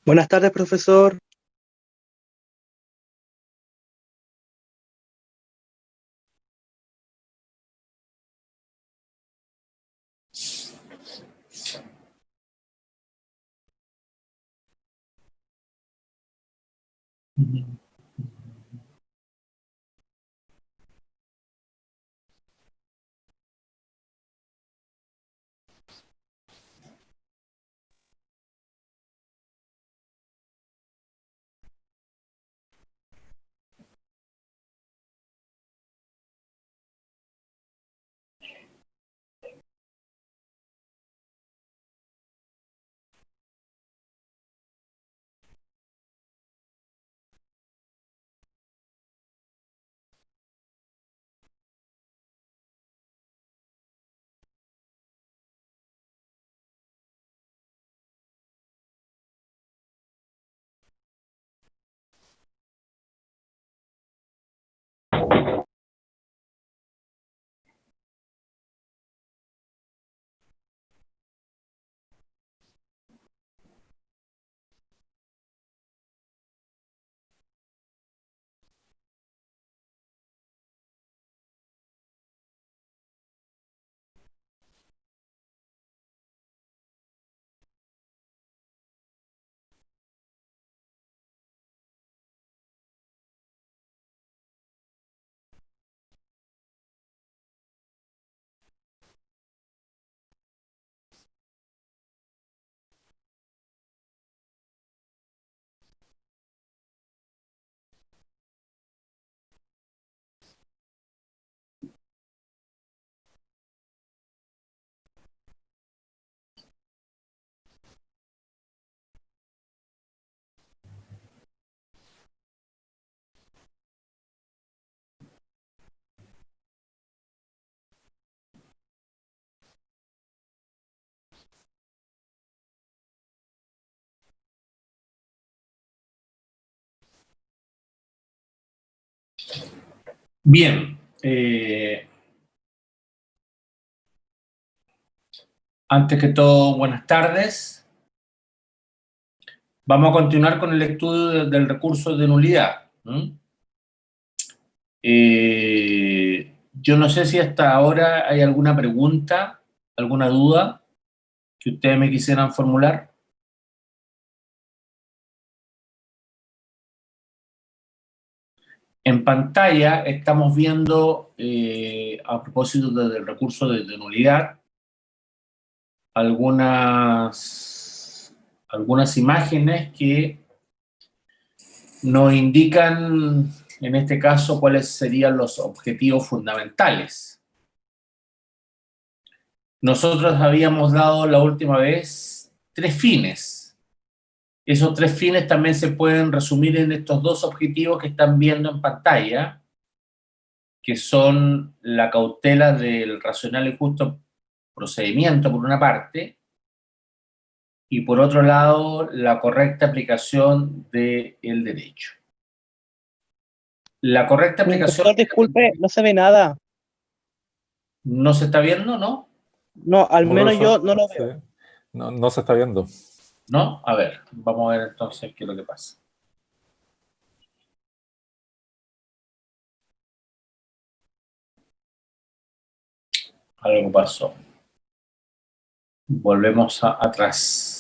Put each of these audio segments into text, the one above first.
Buenas tardes, profesor. Bien, antes que todo, buenas tardes. Vamos a continuar con el estudio del recurso de nulidad. Yo no sé si hasta ahora hay alguna pregunta, alguna duda que ustedes me quisieran formular. En pantalla estamos viendo, a propósito del recurso de nulidad, algunas imágenes que nos indican, en este caso, cuáles serían los objetivos fundamentales. Nosotros habíamos dado la última vez 3 fines. Esos 3 fines también se pueden resumir en estos 2 objetivos que están viendo en pantalla, que son la cautela del racional y justo procedimiento, por una parte, y por otro lado, la correcta aplicación del derecho. La correcta aplicación Profesor, disculpe, no se ve nada. no se está viendo, ¿no? No, al No, menos yo profesor, no lo sí. veo. No, no se está viendo. ¿No? A ver, vamos a ver entonces qué es lo que pasa. Algo pasó. Volvemos atrás.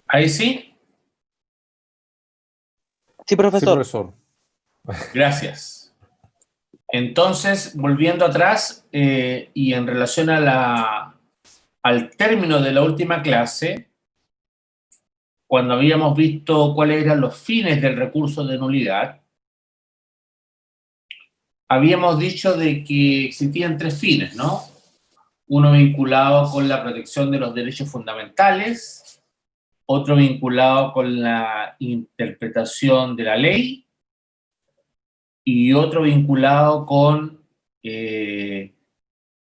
¿Ahí sí? Sí, Sí, profesor. profesor. Gracias. Entonces, volviendo atrás y en relación a al término de la última clase, cuando habíamos visto cuáles eran los fines del recurso de nulidad, habíamos dicho de que existían tres fines, ¿no? Uno vinculado con la protección de los derechos fundamentales, otro vinculado con la interpretación de la ley y otro vinculado con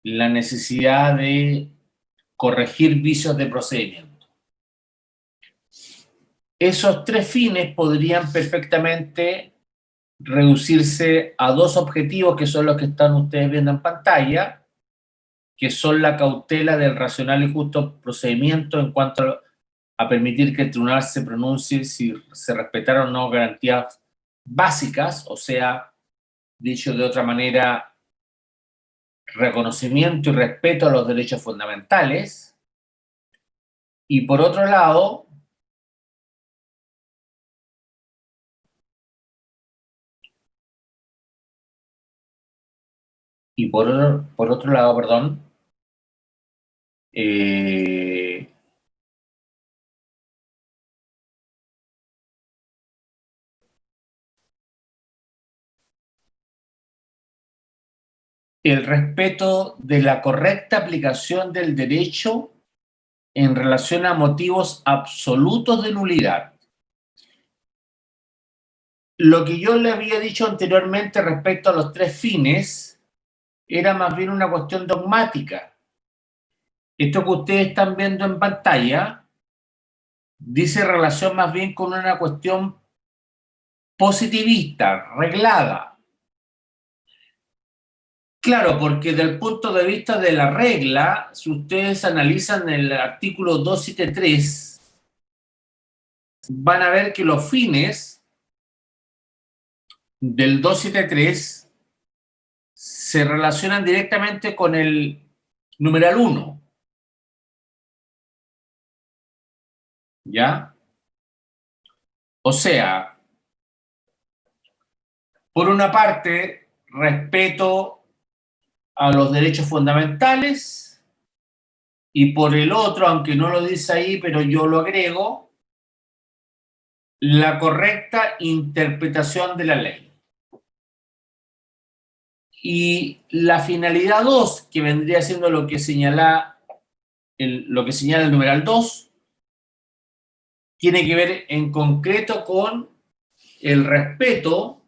la necesidad de corregir vicios de procedimiento. Esos tres fines podrían perfectamente reducirse a dos objetivos que son los que están ustedes viendo en pantalla, que son la cautela del racional y justo procedimiento en cuanto a permitir que el tribunal se pronuncie si se respetaron o no garantías básicas, o sea, dicho de otra manera, reconocimiento y respeto a los derechos fundamentales. Y por otro lado, perdón, el respeto de la correcta aplicación del derecho en relación a motivos absolutos de nulidad. Lo que yo le había dicho anteriormente respecto a los tres fines era más bien una cuestión dogmática. Esto que ustedes están viendo en pantalla dice relación más bien con una cuestión positivista, reglada. Claro, porque desde el punto de vista de la regla, si ustedes analizan el artículo 273, van a ver que los fines del 273 se relacionan directamente con el numeral 1. ¿Ya? O sea, por una parte, respeto a los derechos fundamentales y por el otro, aunque no lo dice ahí, pero yo lo agrego, la correcta interpretación de la ley. Y la finalidad 2, que vendría siendo lo que señala el numeral 2, tiene que ver en concreto con el respeto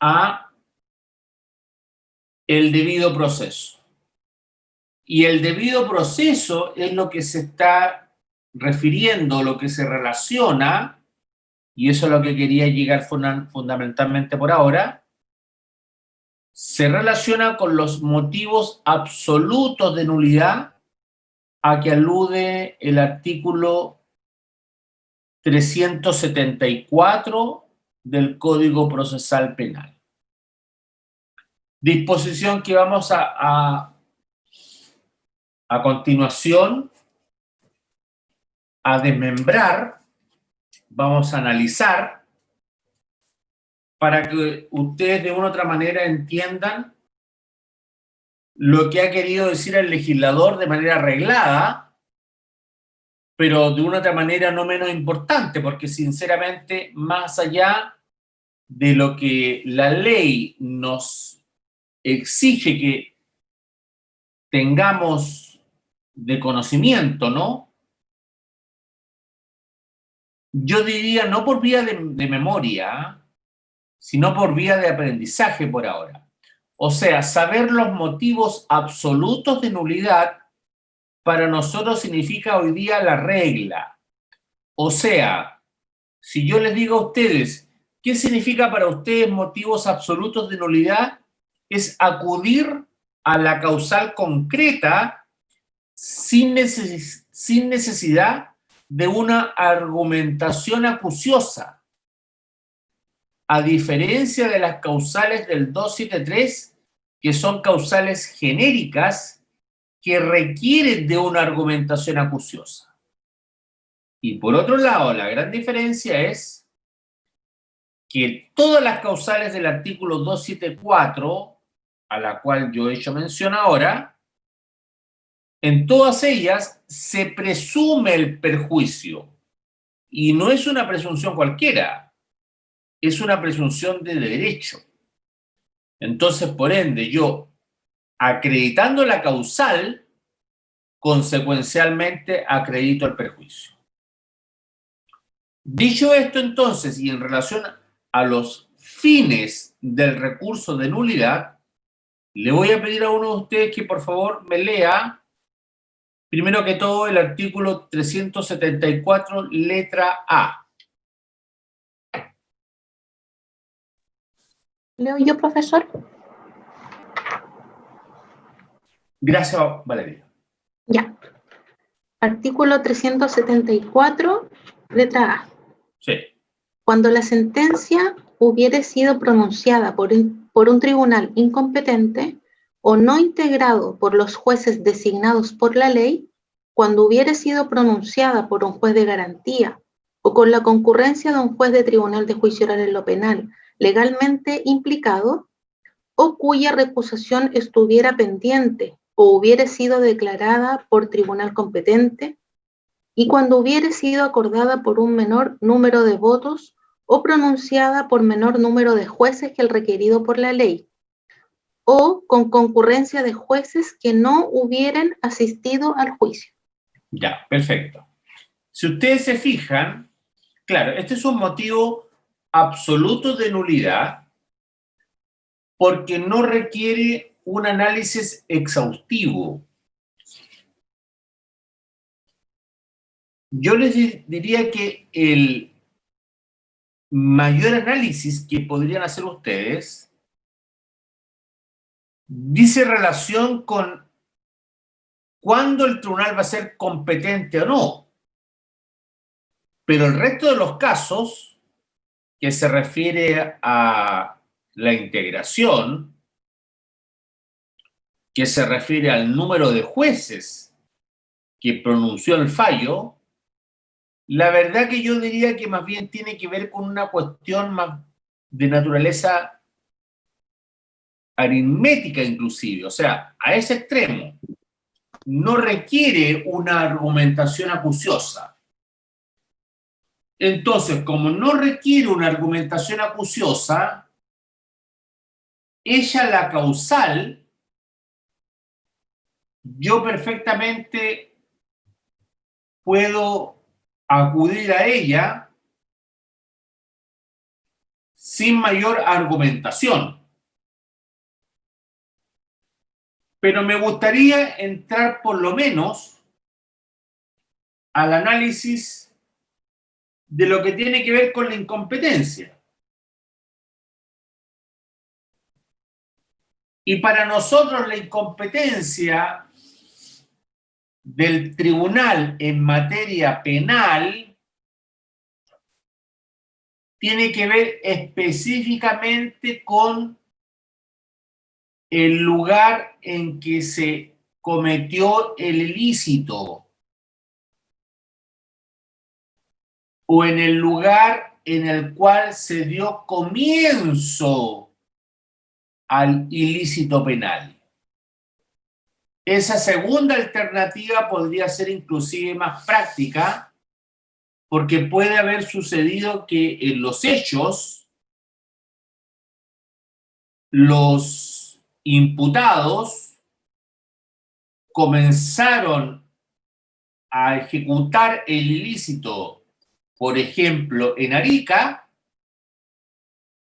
a el debido proceso. Y el debido proceso es lo que se está refiriendo, lo que se relaciona, y eso es lo que quería llegar fundamentalmente por ahora, se relaciona con los motivos absolutos de nulidad a que alude el artículo 374 del Código Procesal Penal. Disposición que vamos a continuación a desmembrar, vamos a analizar para que ustedes de una u otra manera entiendan lo que ha querido decir el legislador de manera arreglada, pero de una otra manera no menos importante, porque sinceramente, más allá de lo que la ley nos exige que tengamos de conocimiento, ¿no? Yo diría no por vía de memoria, sino por vía de aprendizaje por ahora. O sea, saber los motivos absolutos de nulidad para nosotros significa hoy día la regla. O sea, si yo les digo a ustedes, ¿qué significa para ustedes motivos absolutos de nulidad? Es acudir a la causal concreta sin necesidad de una argumentación acuciosa. A diferencia de las causales del 273, que son causales genéricas que requieren de una argumentación acuciosa. Y por otro lado, la gran diferencia es que todas las causales del artículo 274, a la cual yo he hecho mención ahora, en todas ellas se presume el perjuicio. Y no es una presunción cualquiera, es una presunción de derecho. Entonces, por ende, yo, acreditando la causal, consecuencialmente acredito el perjuicio. Dicho esto, entonces, y en relación a los fines del recurso de nulidad, le voy a pedir a uno de ustedes que por favor me lea, primero que todo, el artículo 374, letra A. ¿Leo yo, profesor? Gracias, Valeria. Ya. Artículo 374, letra A. Sí. Cuando la sentencia hubiere sido pronunciada por un tribunal incompetente o no integrado por los jueces designados por la ley, cuando hubiere sido pronunciada por un juez de garantía o con la concurrencia de un juez de tribunal de juicio oral en lo penal legalmente implicado, o cuya recusación estuviera pendiente o hubiere sido declarada por tribunal competente, y cuando hubiere sido acordada por un menor número de votos o pronunciada por menor número de jueces que el requerido por la ley, o con concurrencia de jueces que no hubieran asistido al juicio. Ya, perfecto. Si ustedes se fijan, claro, este es un motivo absoluto de nulidad porque no requiere un análisis exhaustivo. Yo les diría que el mayor análisis que podrían hacer ustedes dice relación con cuándo el tribunal va a ser competente o no. Pero el resto de los casos, que se refiere a la integración, que se refiere al número de jueces que pronunció el fallo, la verdad que yo diría que más bien tiene que ver con una cuestión más de naturaleza aritmética inclusive, o sea, a ese extremo. No requiere una argumentación acuciosa. Entonces, como no requiere una argumentación acuciosa, ella la causal, yo perfectamente puedo acudir a ella sin mayor argumentación. Pero me gustaría entrar por lo menos al análisis de lo que tiene que ver con la incompetencia. Y para nosotros la incompetencia del tribunal en materia penal tiene que ver específicamente con el lugar en que se cometió el ilícito o en el lugar en el cual se dio comienzo al ilícito penal. Esa segunda alternativa podría ser inclusive más práctica porque puede haber sucedido que en los hechos los imputados comenzaron a ejecutar el ilícito, por ejemplo, en Arica,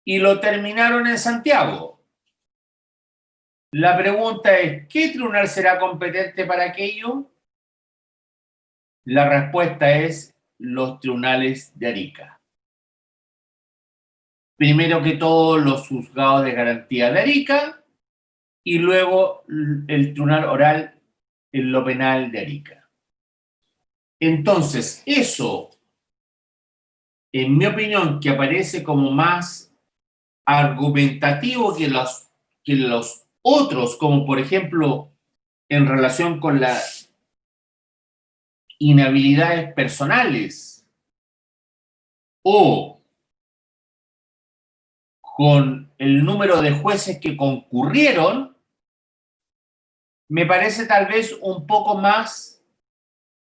y lo terminaron en Santiago. La pregunta es, ¿qué tribunal será competente para aquello? La respuesta es los tribunales de Arica. Primero que todo, los juzgados de garantía de Arica y luego el tribunal oral en lo penal de Arica. Entonces, eso, en mi opinión, que aparece como más argumentativo que los otros, como por ejemplo en relación con inhabilidades personales o con el número de jueces que concurrieron, me parece tal vez un poco más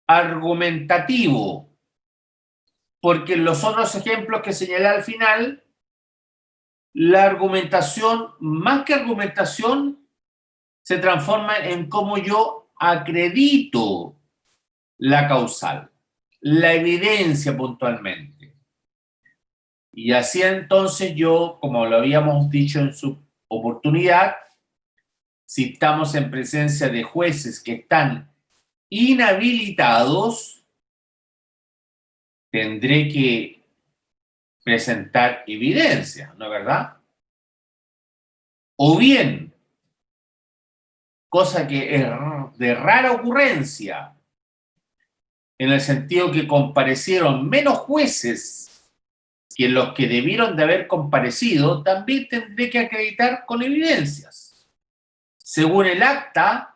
argumentativo, porque en los otros ejemplos que señalé al final, la argumentación, más que argumentación, se transforma en cómo yo acredito la causal, la evidencia puntualmente. Y así entonces yo, como lo habíamos dicho en su oportunidad, si estamos en presencia de jueces que están inhabilitados, tendré que presentar evidencia, ¿no es verdad? O bien, cosa que es de rara ocurrencia, en el sentido que comparecieron menos jueces que los que debieron de haber comparecido, también tendré que acreditar con evidencias. Según el acta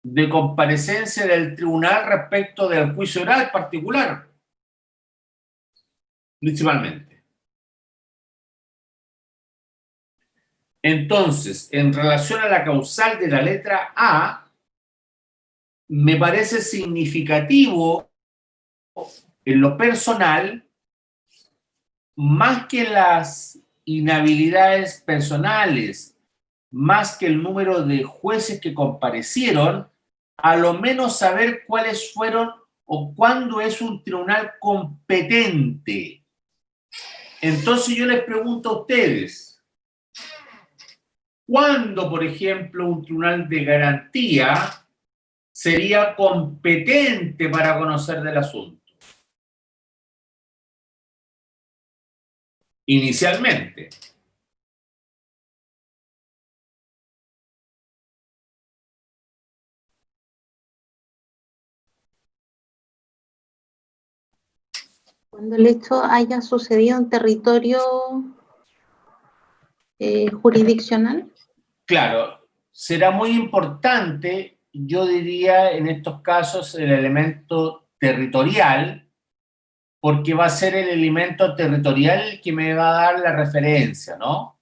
de comparecencia del tribunal respecto del juicio oral particular, principalmente. Entonces, en relación a la causal de la letra A, me parece significativo en lo personal, más que las inhabilidades personales, más que el número de jueces que comparecieron, a lo menos saber cuáles fueron o cuándo es un tribunal competente. Entonces yo les pregunto a ustedes, ¿cuándo, por ejemplo, un tribunal de garantía sería competente para conocer del asunto? Inicialmente. Cuando el hecho haya sucedido en territorio jurisdiccional. Claro, será muy importante, yo diría en estos casos, el elemento territorial, porque va a ser el elemento territorial que me va a dar la referencia, ¿no?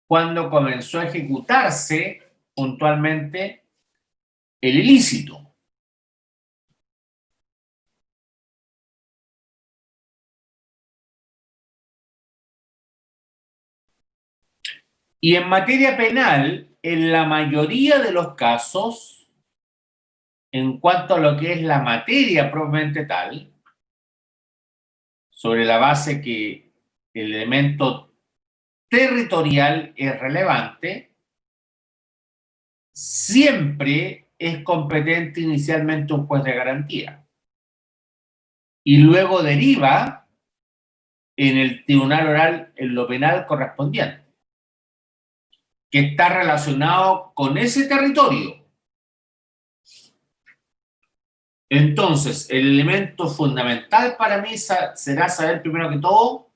Cuando comenzó a ejecutarse puntualmente el ilícito. Y en materia penal, en la mayoría de los casos, en cuanto a lo que es la materia propiamente tal, sobre la base que el elemento territorial es relevante, siempre es competente inicialmente un juez de garantía. Y luego deriva en el tribunal oral en lo penal correspondiente, que está relacionado con ese territorio. Entonces, el elemento fundamental para mí será saber primero que todo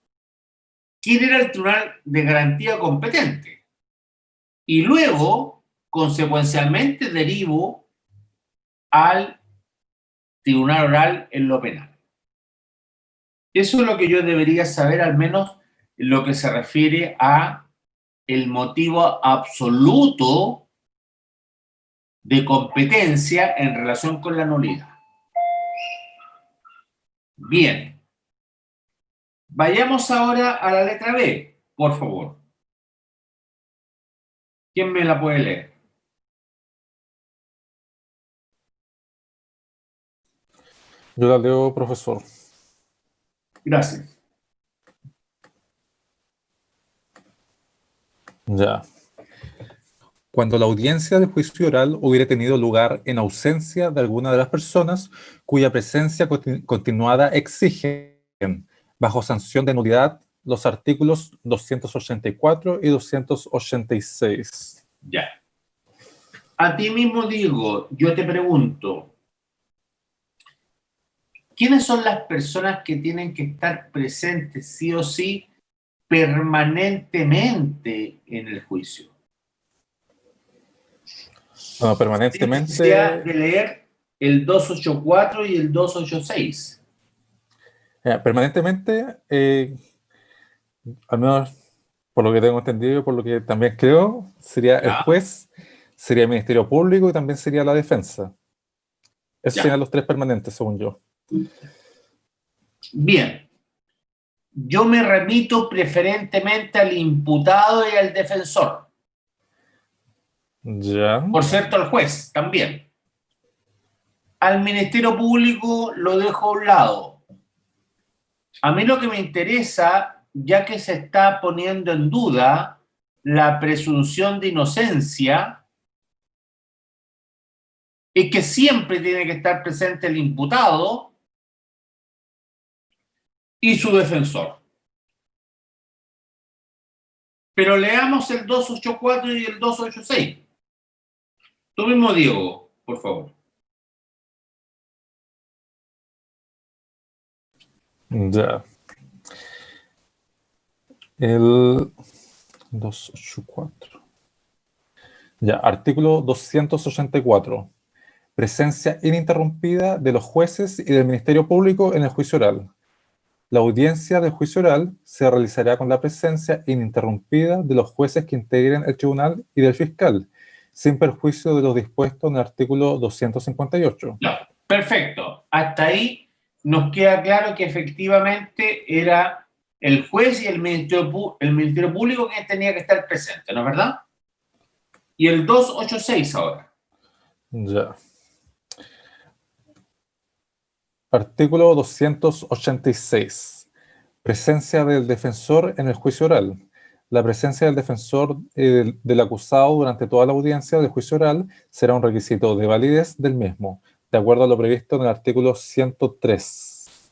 quién era el tribunal de garantía competente. Y luego, consecuencialmente, derivo al tribunal oral en lo penal. Eso es lo que yo debería saber, al menos en lo que se refiere a el motivo absoluto de competencia en relación con la nulidad. Bien. Vayamos ahora a la letra B, por favor. ¿Quién me la puede leer? Yo la leo, profesor. Gracias. Ya. Cuando la audiencia de juicio oral hubiera tenido lugar en ausencia de alguna de las personas cuya presencia continuada exigen, bajo sanción de nulidad, los artículos 284 y 286. Ya. A ti mismo digo, yo te pregunto, ¿quiénes son las personas que tienen que estar presentes sí o sí permanentemente en el juicio? No, sin necesidad permanentemente, de leer el 284 y el 286. permanentemente, al menos por lo que tengo entendido y por lo que también creo, sería el Ya, juez, sería el Ministerio Público y también sería la defensa. Esos ya. serían los tres permanentes, según yo. Bien. Yo me remito preferentemente al imputado y al defensor. Ya. Por cierto, al juez también. Al Ministerio Público lo dejo a un lado. A mí lo que me interesa, ya que se está poniendo en duda la presunción de inocencia, es que siempre tiene que estar presente el imputado y su defensor. Pero leamos el 284 y el 286. Tú mismo, Diego, por favor. Ya. El 284. Ya, artículo 284. Presencia ininterrumpida de los jueces y del Ministerio Público en el juicio oral. La audiencia del juicio oral se realizará con la presencia ininterrumpida de los jueces que integren el tribunal y del fiscal, sin perjuicio de los dispuestos en el artículo 258. No, perfecto. Hasta ahí nos queda claro que efectivamente era el juez y el Ministerio Público que tenía que estar presente, ¿no es verdad? Y el 286 ahora. Ya. Artículo 286. Presencia del defensor en el juicio oral. La presencia del defensor del acusado durante toda la audiencia del juicio oral será un requisito de validez del mismo, de acuerdo a lo previsto en el artículo 103.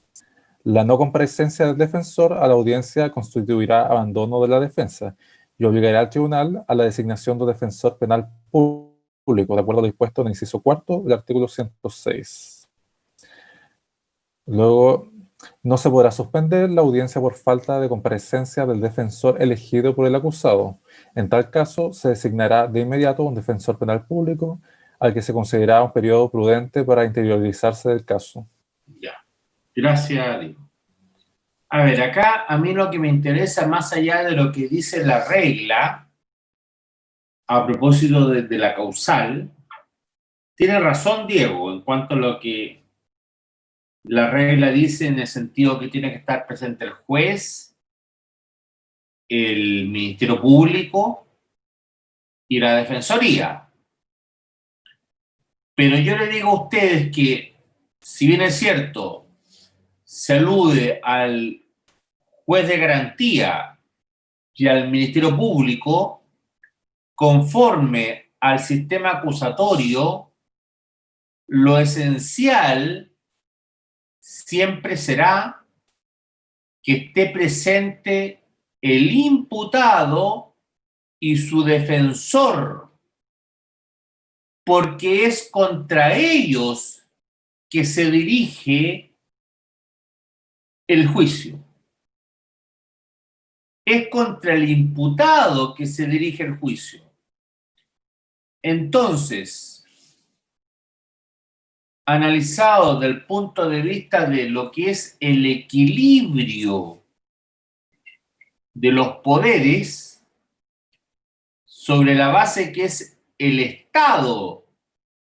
La no comparecencia del defensor a la audiencia constituirá abandono de la defensa y obligará al tribunal a la designación de defensor penal público, de acuerdo a lo dispuesto en el inciso cuarto del artículo 106. Luego, no se podrá suspender la audiencia por falta de comparecencia del defensor elegido por el acusado. En tal caso, se designará de inmediato un defensor penal público al que se considerará un periodo prudente para interiorizarse del caso. Ya. Gracias, Diego. A ver, acá a mí lo que me interesa, más allá de lo que dice la regla, a propósito de la causal, tiene razón Diego en cuanto a lo que la regla dice en el sentido que tiene que estar presente el juez, el Ministerio Público y la Defensoría. Pero yo le digo a ustedes que, si bien es cierto, se alude al juez de garantía y al Ministerio Público, conforme al sistema acusatorio, lo esencial siempre será que esté presente el imputado y su defensor, porque es contra ellos que se dirige el juicio. Es contra el imputado que se dirige el juicio. Entonces, analizado desde el punto de vista de lo que es el equilibrio de los poderes, sobre la base que es el Estado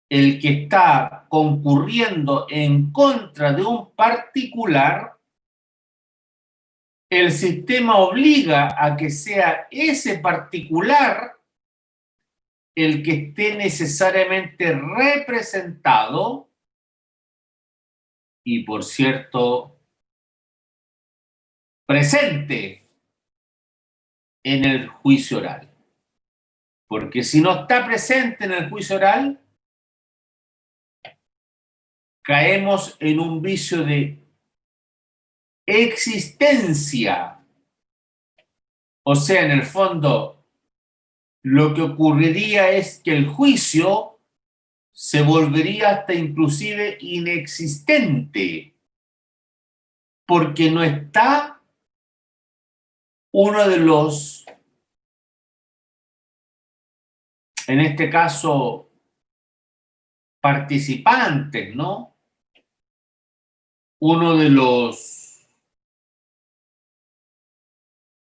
el que está concurriendo en contra de un particular, el sistema obliga a que sea ese particular el que esté necesariamente representado y, por cierto, presente en el juicio oral. Porque si no está presente en el juicio oral, caemos en un vicio de existencia. O sea, en el fondo, lo que ocurriría es que el juicio se volvería hasta inclusive inexistente, porque no está uno de los, en este caso, participantes, ¿no? Uno de los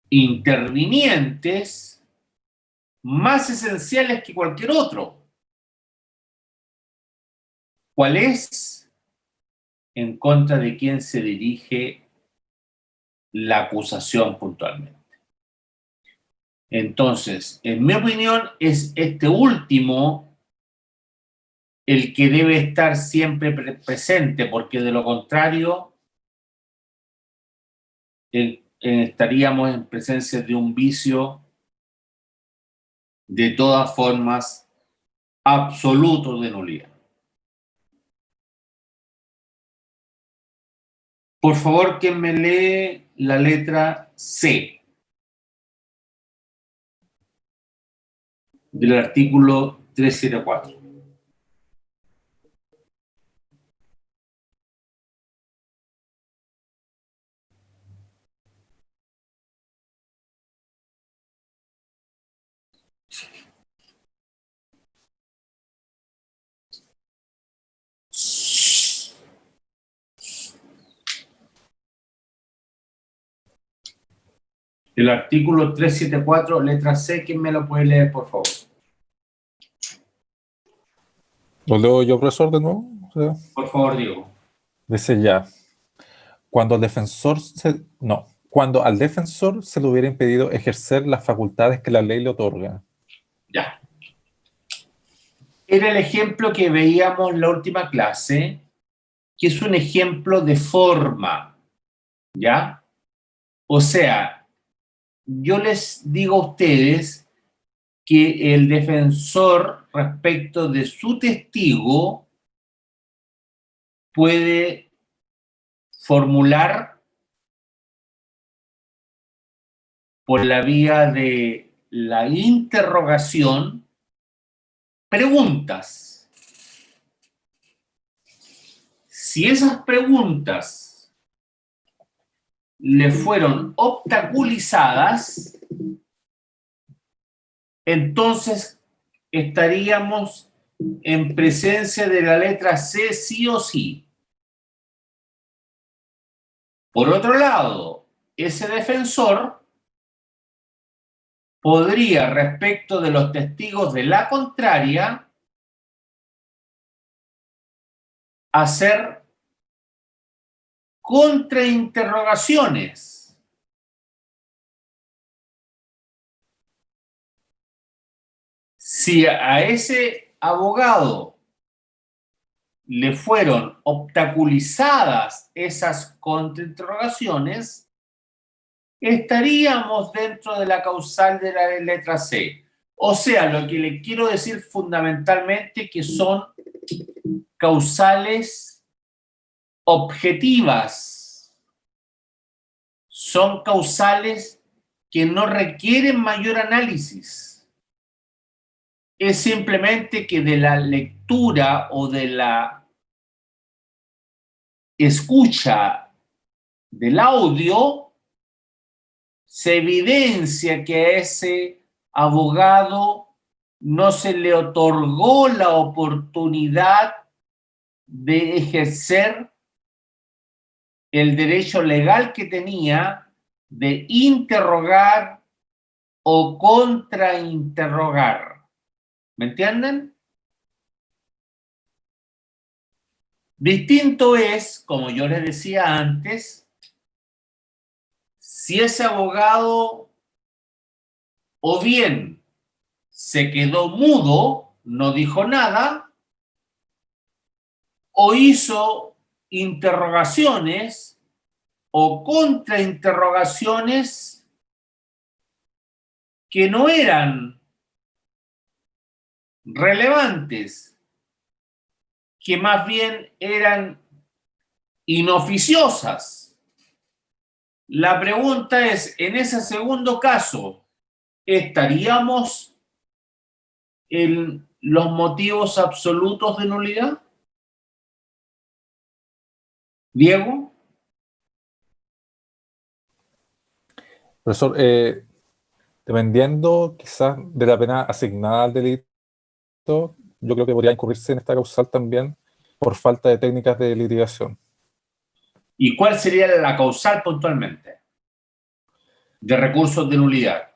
intervinientes más esenciales que cualquier otro. ¿Cuál es? En contra de quién se dirige la acusación puntualmente. Entonces, en mi opinión, es este último el que debe estar siempre presente, porque de lo contrario estaríamos en presencia de un vicio de todas formas absoluto de nulidad. Por favor, ¿quién me lee la letra C del artículo 374? El artículo 374, letra C, ¿quién me lo puede leer, por favor? ¿Lo leo yo, profesor, de nuevo? O sea, Por favor, Diego. dice ya, cuando al defensor se le hubiera impedido ejercer las facultades que la ley le otorga. Ya. Era el ejemplo que veíamos en la última clase, que es un ejemplo de forma, ¿ya? O sea, yo les digo a ustedes que el defensor respecto de su testigo puede formular por la vía de la interrogación preguntas. Si esas preguntas le fueron obstaculizadas, entonces estaríamos en presencia de la letra C sí o sí. Por otro lado, ese defensor podría, respecto de los testigos de la contraria, hacer contrainterrogaciones. Si a ese abogado le fueron obstaculizadas esas contrainterrogaciones, estaríamos dentro de la causal de la letra C. O sea, lo que le quiero decir fundamentalmente que son causales objetivas. Son causales que no requieren mayor análisis. Es simplemente que de la lectura o de la escucha del audio se evidencia que a ese abogado no se le otorgó la oportunidad de ejercer el derecho legal que tenía de interrogar o contrainterrogar. ¿Me entienden? Distinto es, como yo les decía antes, si ese abogado o bien se quedó mudo, no dijo nada, o hizo interrogaciones o contrainterrogaciones que no eran relevantes, que más bien eran inoficiosas. La pregunta es, en ese segundo caso, ¿estaríamos en los motivos absolutos de nulidad? Diego. Profesor, dependiendo quizás de la pena asignada al delito, yo creo que podría incurrirse en esta causal también por falta de técnicas de litigación. ¿Y cuál sería la causal puntualmente de recursos de nulidad?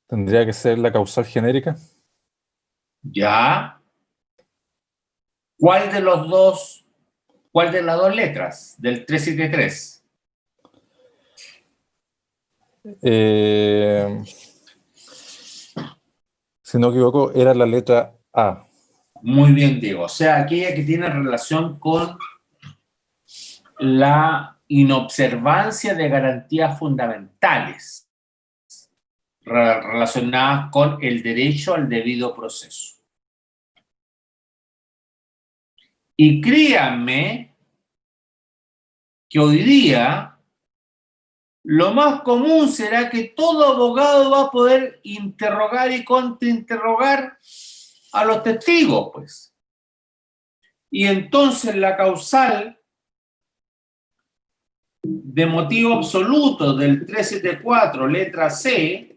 Tendría que ser la causal genérica. Ya. ¿Cuál de las dos letras del 373? Si no me equivoco, era la letra A. Muy bien, Diego. O sea, aquella que tiene relación con la inobservancia de garantías fundamentales relacionadas con el derecho al debido proceso. Y créanme que hoy día lo más común será que todo abogado va a poder interrogar y contrainterrogar a los testigos, pues. Y entonces la causal de motivo absoluto del 374, letra C,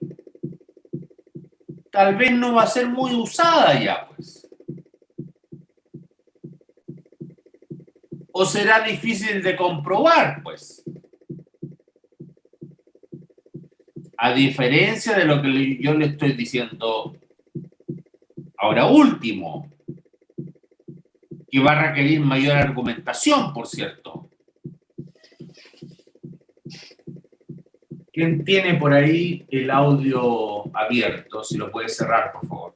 tal vez no va a ser muy usada ya, pues. O será difícil de comprobar, pues. A diferencia de lo que yo le estoy diciendo ahora último, que va a requerir mayor argumentación, por cierto. ¿Quién tiene por ahí el audio abierto? Si lo puede cerrar, por favor.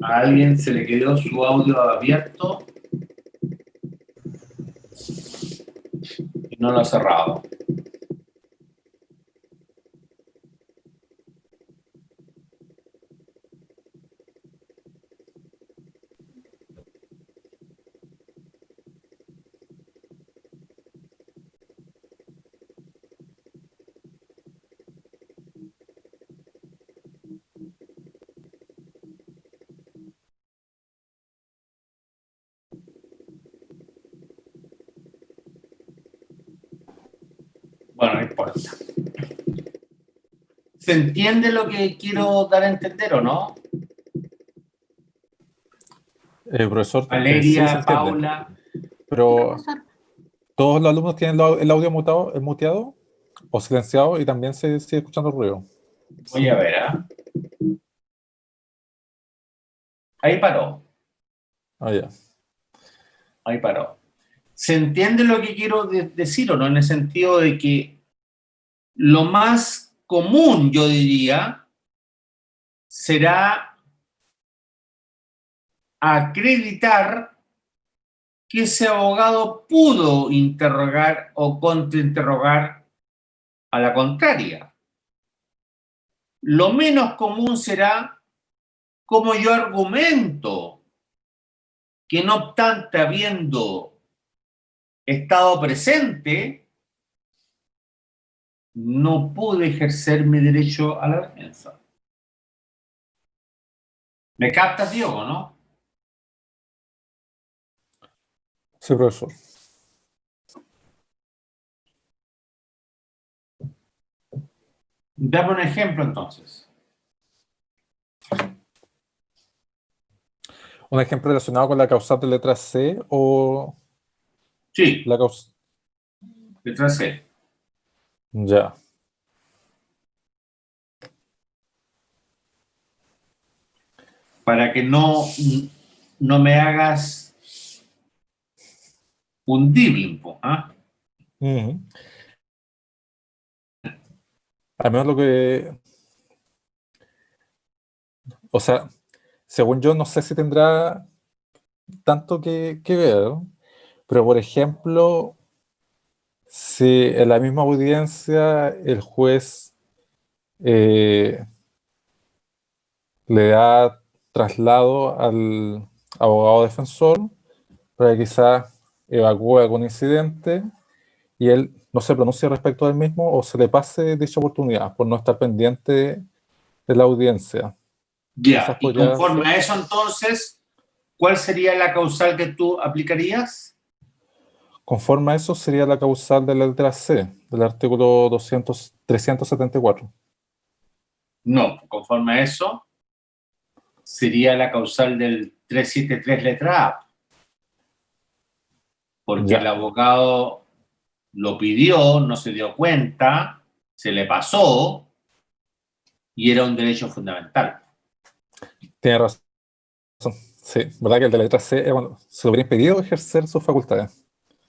¿A alguien se le quedó su audio abierto y no lo ha cerrado? Bueno, no importa. ¿Se entiende lo que quiero dar a entender o no? Profesor, sí se Valeria, entiende. Paula. Pero todos los alumnos tienen el audio muteado o silenciado y también se sigue escuchando ruido. Voy a ver, ¿ah? Ahí paró. Ah, ya. Ahí paró. ¿Se entiende lo que quiero decir o no? En el sentido de que lo más común, yo diría, será acreditar que ese abogado pudo interrogar o contrainterrogar a la contraria. Lo menos común será como yo argumento que no obstante habiendo estado presente, no pude ejercer mi derecho a la defensa. ¿Me captas, Diego, no? Sí, profesor. Dame un ejemplo, entonces. ¿Un ejemplo relacionado con la causal de letra C o Sí, la causal? letra C. Ya. Para que no me hagas hundible, ¿ah? Ujú. Al menos lo que... O sea, según yo, no sé si tendrá tanto que ver, pero por ejemplo, si en la misma audiencia el juez le da traslado al abogado defensor para que quizás evacúe algún incidente y él no se pronuncie respecto del mismo o se le pase dicha oportunidad por no estar pendiente de la audiencia. Ya, Quizás y podría conforme a eso, entonces, ¿cuál sería la causal que tú aplicarías? Conforme a eso sería la causal de la letra C, del artículo 374. No, conforme a eso, sería la causal del 373 letra A. Porque Ya. el abogado lo pidió, no se dio cuenta, se le pasó y era un derecho fundamental. Tiene razón. Sí, ¿verdad que el de la letra C es cuando se le hubiera impedido ejercer sus facultades?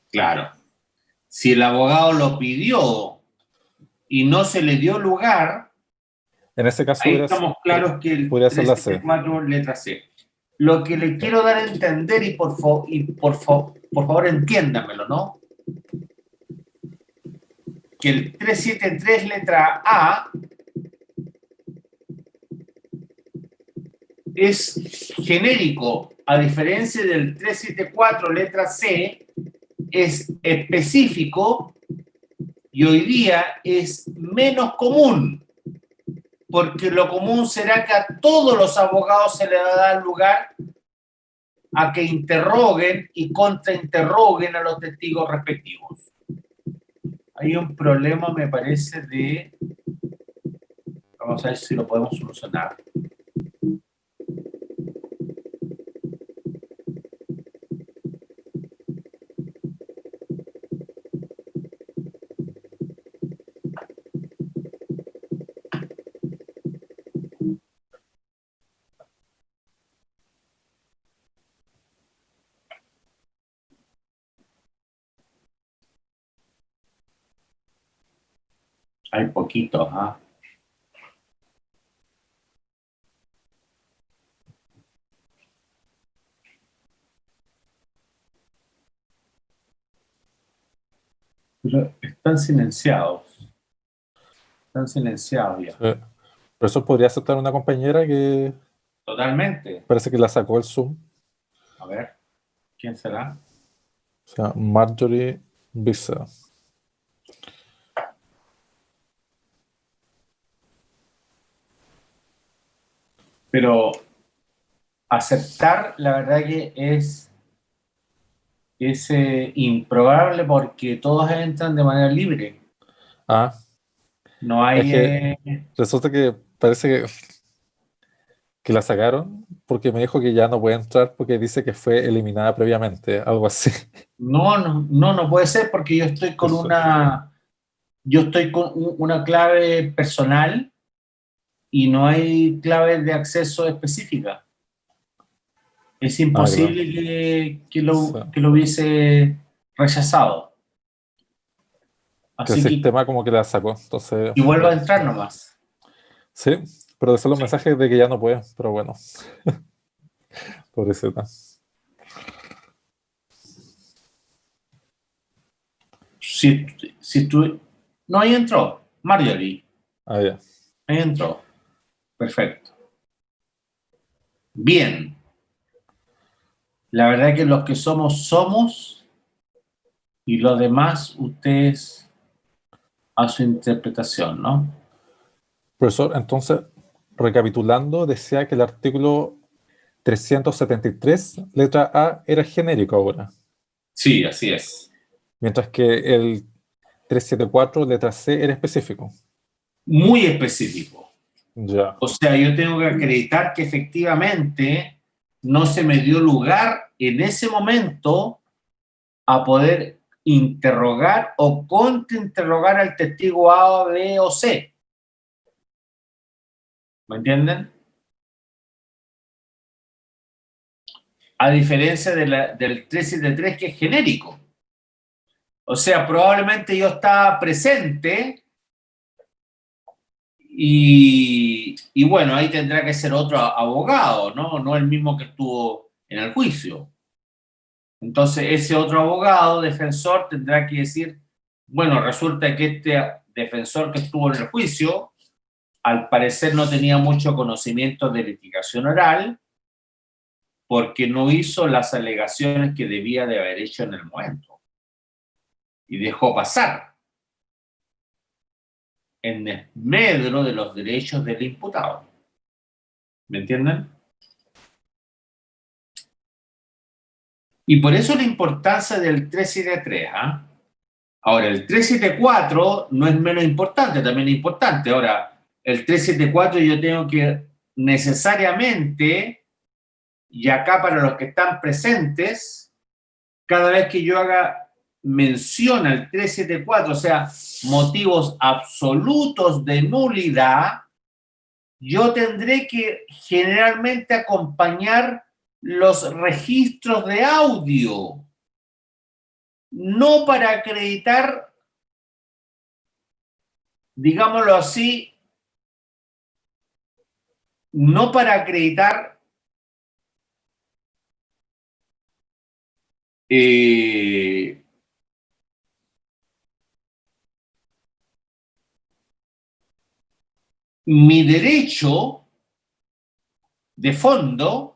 Claro. Si el abogado lo pidió y no se le dio lugar, En ese caso ahí estamos claros que el podría ser la C. 374 letra C. Lo que le quiero dar a entender, y por favor entiéndamelo, ¿no? Que el 373 letra A es genérico, a diferencia del 374 letra C, es específico y hoy día es menos común, porque lo común será que a todos los abogados se les va a dar lugar a que interroguen y contrainterroguen a los testigos respectivos. Hay un problema, me parece, vamos a ver si lo podemos solucionar. Hay poquitos, ¿ah? Pero están silenciados. Están silenciados ya. Sí. Por eso podría aceptar una compañera que Totalmente. parece que la sacó el Zoom. A ver, ¿quién será? O sea, Marjorie Visa. Pero aceptar, la verdad que es improbable porque todos entran de manera libre. Ah, No es hay... que resulta que parece que la sacaron porque me dijo que ya no puede entrar porque dice que fue eliminada previamente, algo así. no puede ser porque Eso. yo estoy con una clave personal y no hay clave de acceso específica. Es Ah, claro. imposible que Sí. lo hubiese rechazado. Que el Así que sistema como que la sacó, entonces... y vuelva a bueno. entrar nomás. Sí, pero de solo los Sí. mensajes de que ya no puede, pero bueno. Pobrecita. Si tú... No, ahí entró. Marjorie. Ah, ya. Ahí entró. Perfecto. Bien. La verdad que los que somos, somos. Y los demás, ustedes a su interpretación, ¿no? Profesor, entonces, recapitulando, decía que el artículo 373, letra A, era genérico ahora, Sí, así es. mientras que el 374, letra C, era específico. Muy específico. Ya. O sea, yo tengo que acreditar que efectivamente no se me dio lugar en ese momento a poder interrogar o contrainterrogar al testigo A, B o C. ¿Me entienden? A diferencia del 373 que es genérico. O sea, probablemente yo estaba presente y bueno, ahí tendrá que ser otro abogado, ¿no? No el mismo que estuvo en el juicio. Entonces, ese otro abogado, defensor, tendrá que decir, bueno, resulta que este defensor que estuvo en el juicio, al parecer no tenía mucho conocimiento de litigación oral, porque no hizo las alegaciones que debía de haber hecho en el momento. Y dejó pasar en desmedro de los derechos del imputado. ¿Me entienden? Y por eso la importancia del 373, ¿ah? Ahora, el 374 no es menos importante, también es importante. Ahora, el 374 yo tengo que necesariamente, y acá para los que están presentes, cada vez que yo haga mención al 374, o sea, motivos absolutos de nulidad, yo tendré que generalmente acompañar los registros de audio, no para acreditar, digámoslo así, no para acreditar mi derecho de fondo,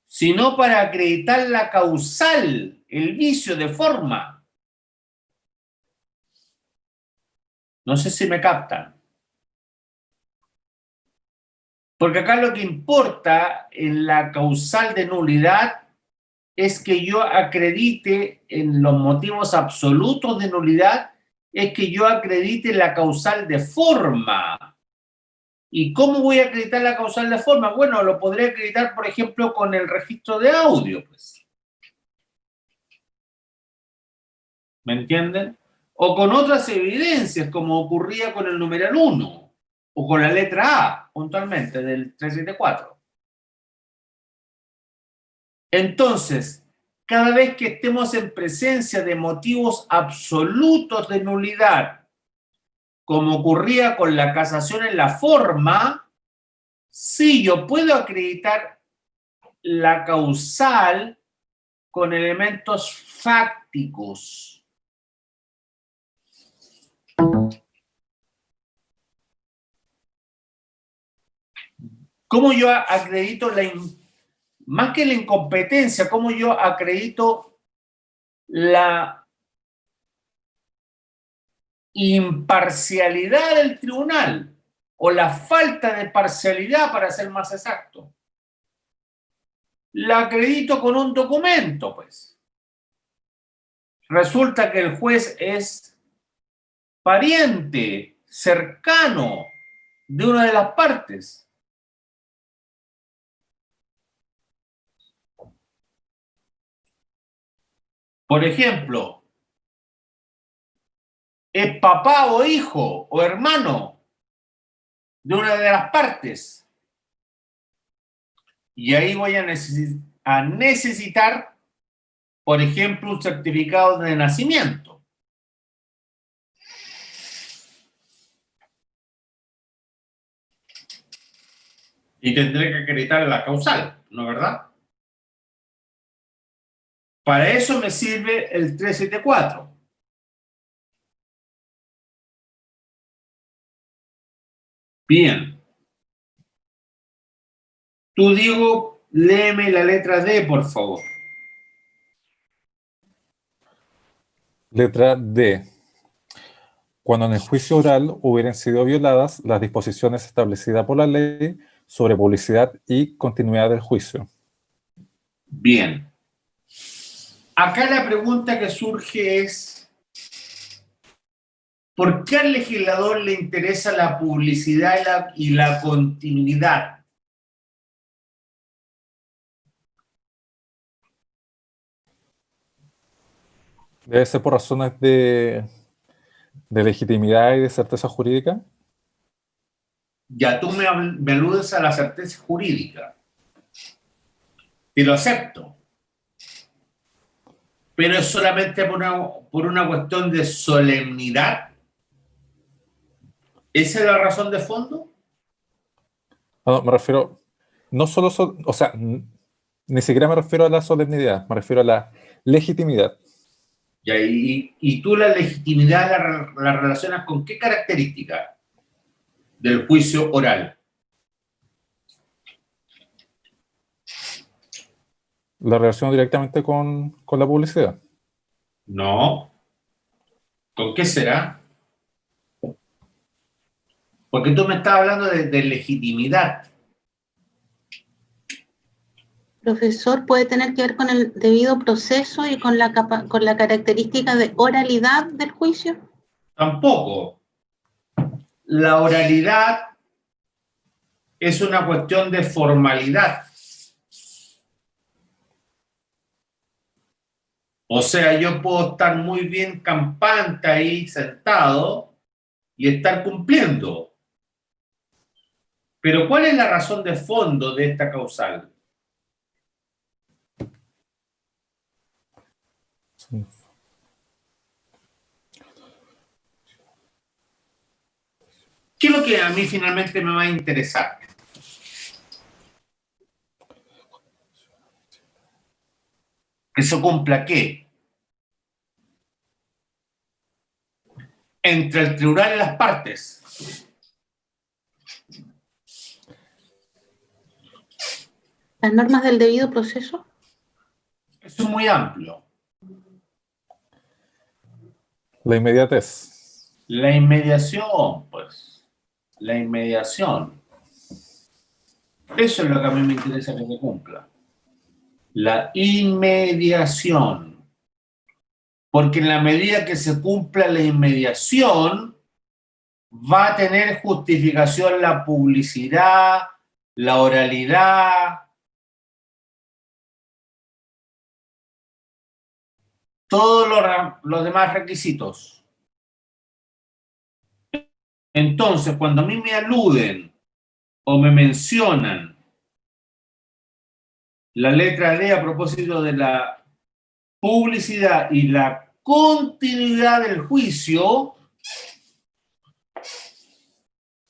sino para acreditar la causal, el vicio de forma. No sé si me captan. Porque acá lo que importa en la causal de nulidad es que yo acredite en los motivos absolutos de nulidad, es que yo acredite la causal de forma. ¿Y cómo voy a acreditar la causal de forma? Bueno, lo podré acreditar, por ejemplo, con el registro de audio, pues. ¿Me entienden? O con otras evidencias, como ocurría con el numeral 1, o con la letra A, puntualmente, del 374. Entonces, cada vez que estemos en presencia de motivos absolutos de nulidad, como ocurría con la casación en la forma, sí, yo puedo acreditar la causal con elementos fácticos. ¿Cómo yo acredito más que la incompetencia, cómo yo acredito la imparcialidad del tribunal o la falta de parcialidad, para ser más exacto? La acredito con un documento, pues. Resulta que el juez es pariente, cercano de una de las partes. Por ejemplo, es papá o hijo o hermano de una de las partes. Y ahí voy a necesitar, por ejemplo, un certificado de nacimiento. Y tendré que acreditar la causal, ¿no es verdad? Para eso me sirve el 374. Bien. Tú, Diego, léeme la letra D, por favor. Letra D. Cuando en el juicio oral hubieran sido violadas las disposiciones establecidas por la ley sobre publicidad y continuidad del juicio. Bien. Acá la pregunta que surge es, ¿por qué al legislador le interesa la publicidad y la continuidad? Debe ser por razones de legitimidad y de certeza jurídica. Ya tú me aludes a la certeza jurídica. Te lo acepto. Pero es solamente por una cuestión de solemnidad. ¿Esa es la razón de fondo? No, me refiero, no solo, o sea, ni siquiera me refiero a la solemnidad, me refiero a la legitimidad. Y tú la legitimidad la relacionas con qué característica del juicio oral. La relaciono directamente con la publicidad. No. ¿Con qué será? Porque tú me estás hablando de legitimidad. Profesor, puede tener que ver con el debido proceso y con la característica de oralidad del juicio. Tampoco. La oralidad es una cuestión de formalidad. O sea, yo puedo estar muy bien campante ahí sentado y estar cumpliendo. Pero ¿cuál es la razón de fondo de esta causal? ¿Qué es lo que a mí finalmente me va a interesar? ¿Que se cumpla qué? Entre el tribunal y las partes. Las normas del debido proceso. Eso es muy amplio. La inmediatez. La inmediación, pues. La inmediación. Eso es lo que a mí me interesa que se cumpla. La inmediación. Porque en la medida que se cumpla la inmediación, va a tener justificación la publicidad, la oralidad, todos los demás requisitos. Entonces, cuando a mí me aluden o me mencionan la letra D a propósito de la publicidad y la continuidad del juicio,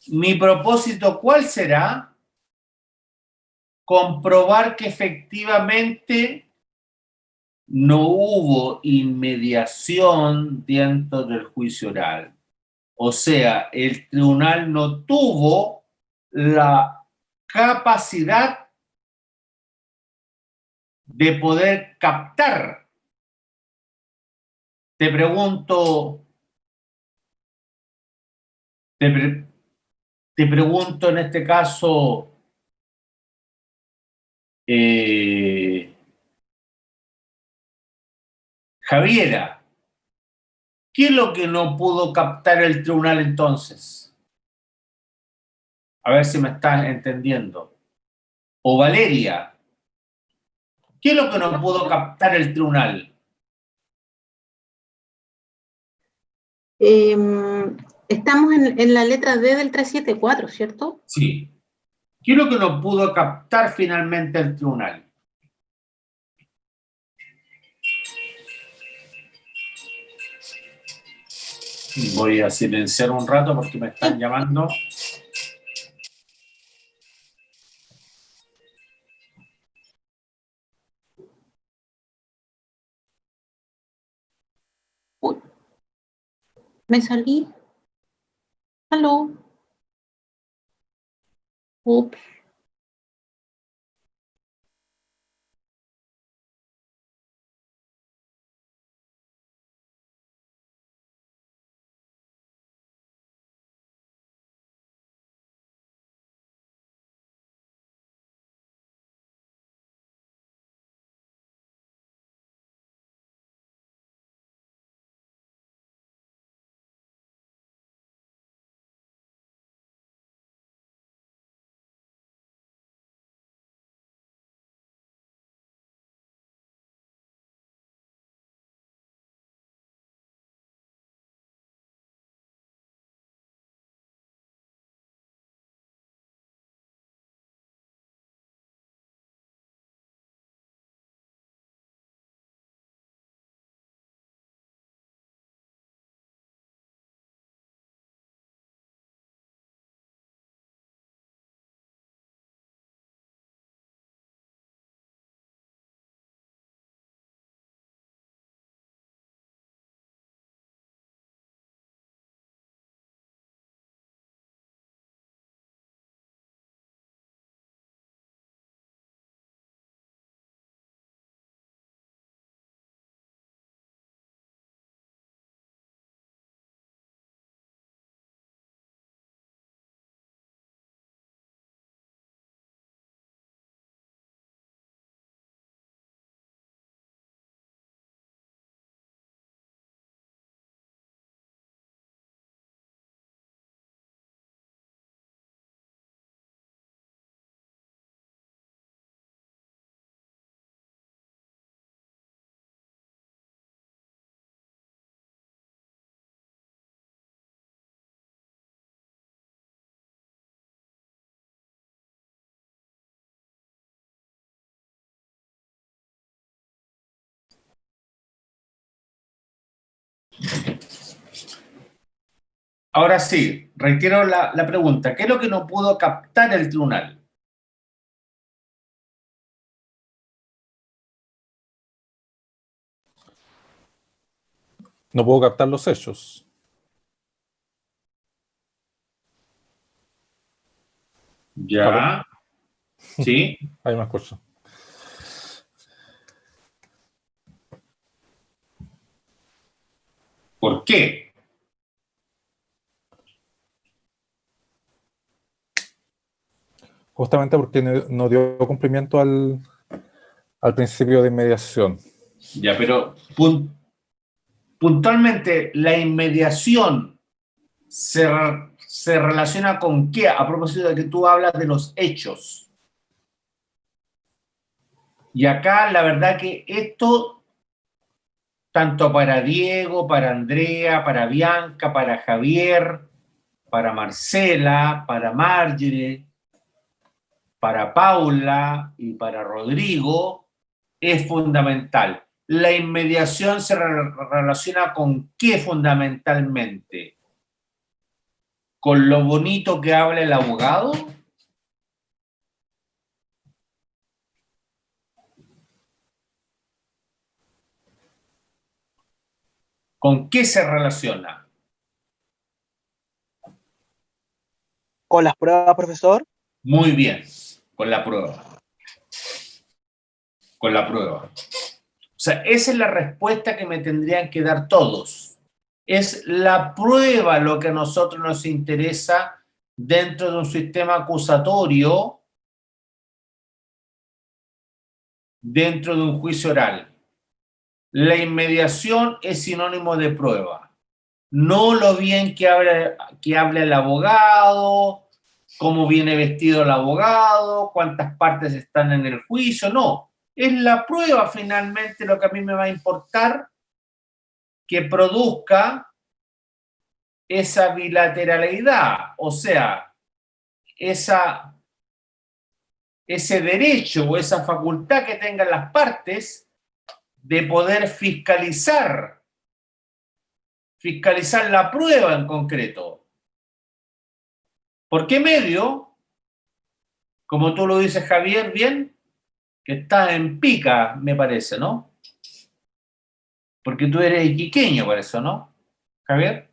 mi propósito, ¿cuál será? Comprobar que efectivamente no hubo inmediación dentro del juicio oral. O sea, el tribunal no tuvo la capacidad de poder captar. Te pregunto, te pregunto en este caso, Javiera, ¿qué es lo que no pudo captar el tribunal entonces? A ver si me estás entendiendo. O Valeria, ¿qué es lo que no pudo captar el tribunal? Estamos en la letra D del 374, ¿cierto? Sí. ¿Qué es lo que no pudo captar finalmente el tribunal? Voy a silenciar un rato porque me están llamando. Uy, me salí. Aló. Ups. Ahora sí, reitero la pregunta. ¿Qué es lo que no pudo captar el tribunal? No puedo captar los hechos. Ya. Sí. Hay más cosas. ¿Por qué? Justamente porque no dio cumplimiento al principio de inmediación. Ya, pero puntualmente, la inmediación se relaciona con qué, a propósito de que tú hablas de los hechos. Y acá la verdad que esto, tanto para Diego, para Andrea, para Bianca, para Javier, para Marcela, para Marjorie, para Paula y para Rodrigo, es fundamental. La inmediación se relaciona con qué fundamentalmente. ¿Con lo bonito que habla el abogado? ¿Con qué se relaciona? ¿Con las pruebas, profesor? Muy bien, con la prueba. Con la prueba. O sea, esa es la respuesta que me tendrían que dar todos. Es la prueba lo que a nosotros nos interesa dentro de un sistema acusatorio, dentro de un juicio oral. La inmediación es sinónimo de prueba. No lo bien que habla el abogado, cómo viene vestido el abogado, cuántas partes están en el juicio, no. Es la prueba finalmente lo que a mí me va a importar que produzca esa bilateralidad, o sea, ese derecho o esa facultad que tengan las partes de poder fiscalizar la prueba en concreto. ¿Por qué medio? Como tú lo dices, Javier, bien, que está en pica, me parece, ¿no? Porque tú eres iquiqueño, por eso, ¿no, Javier?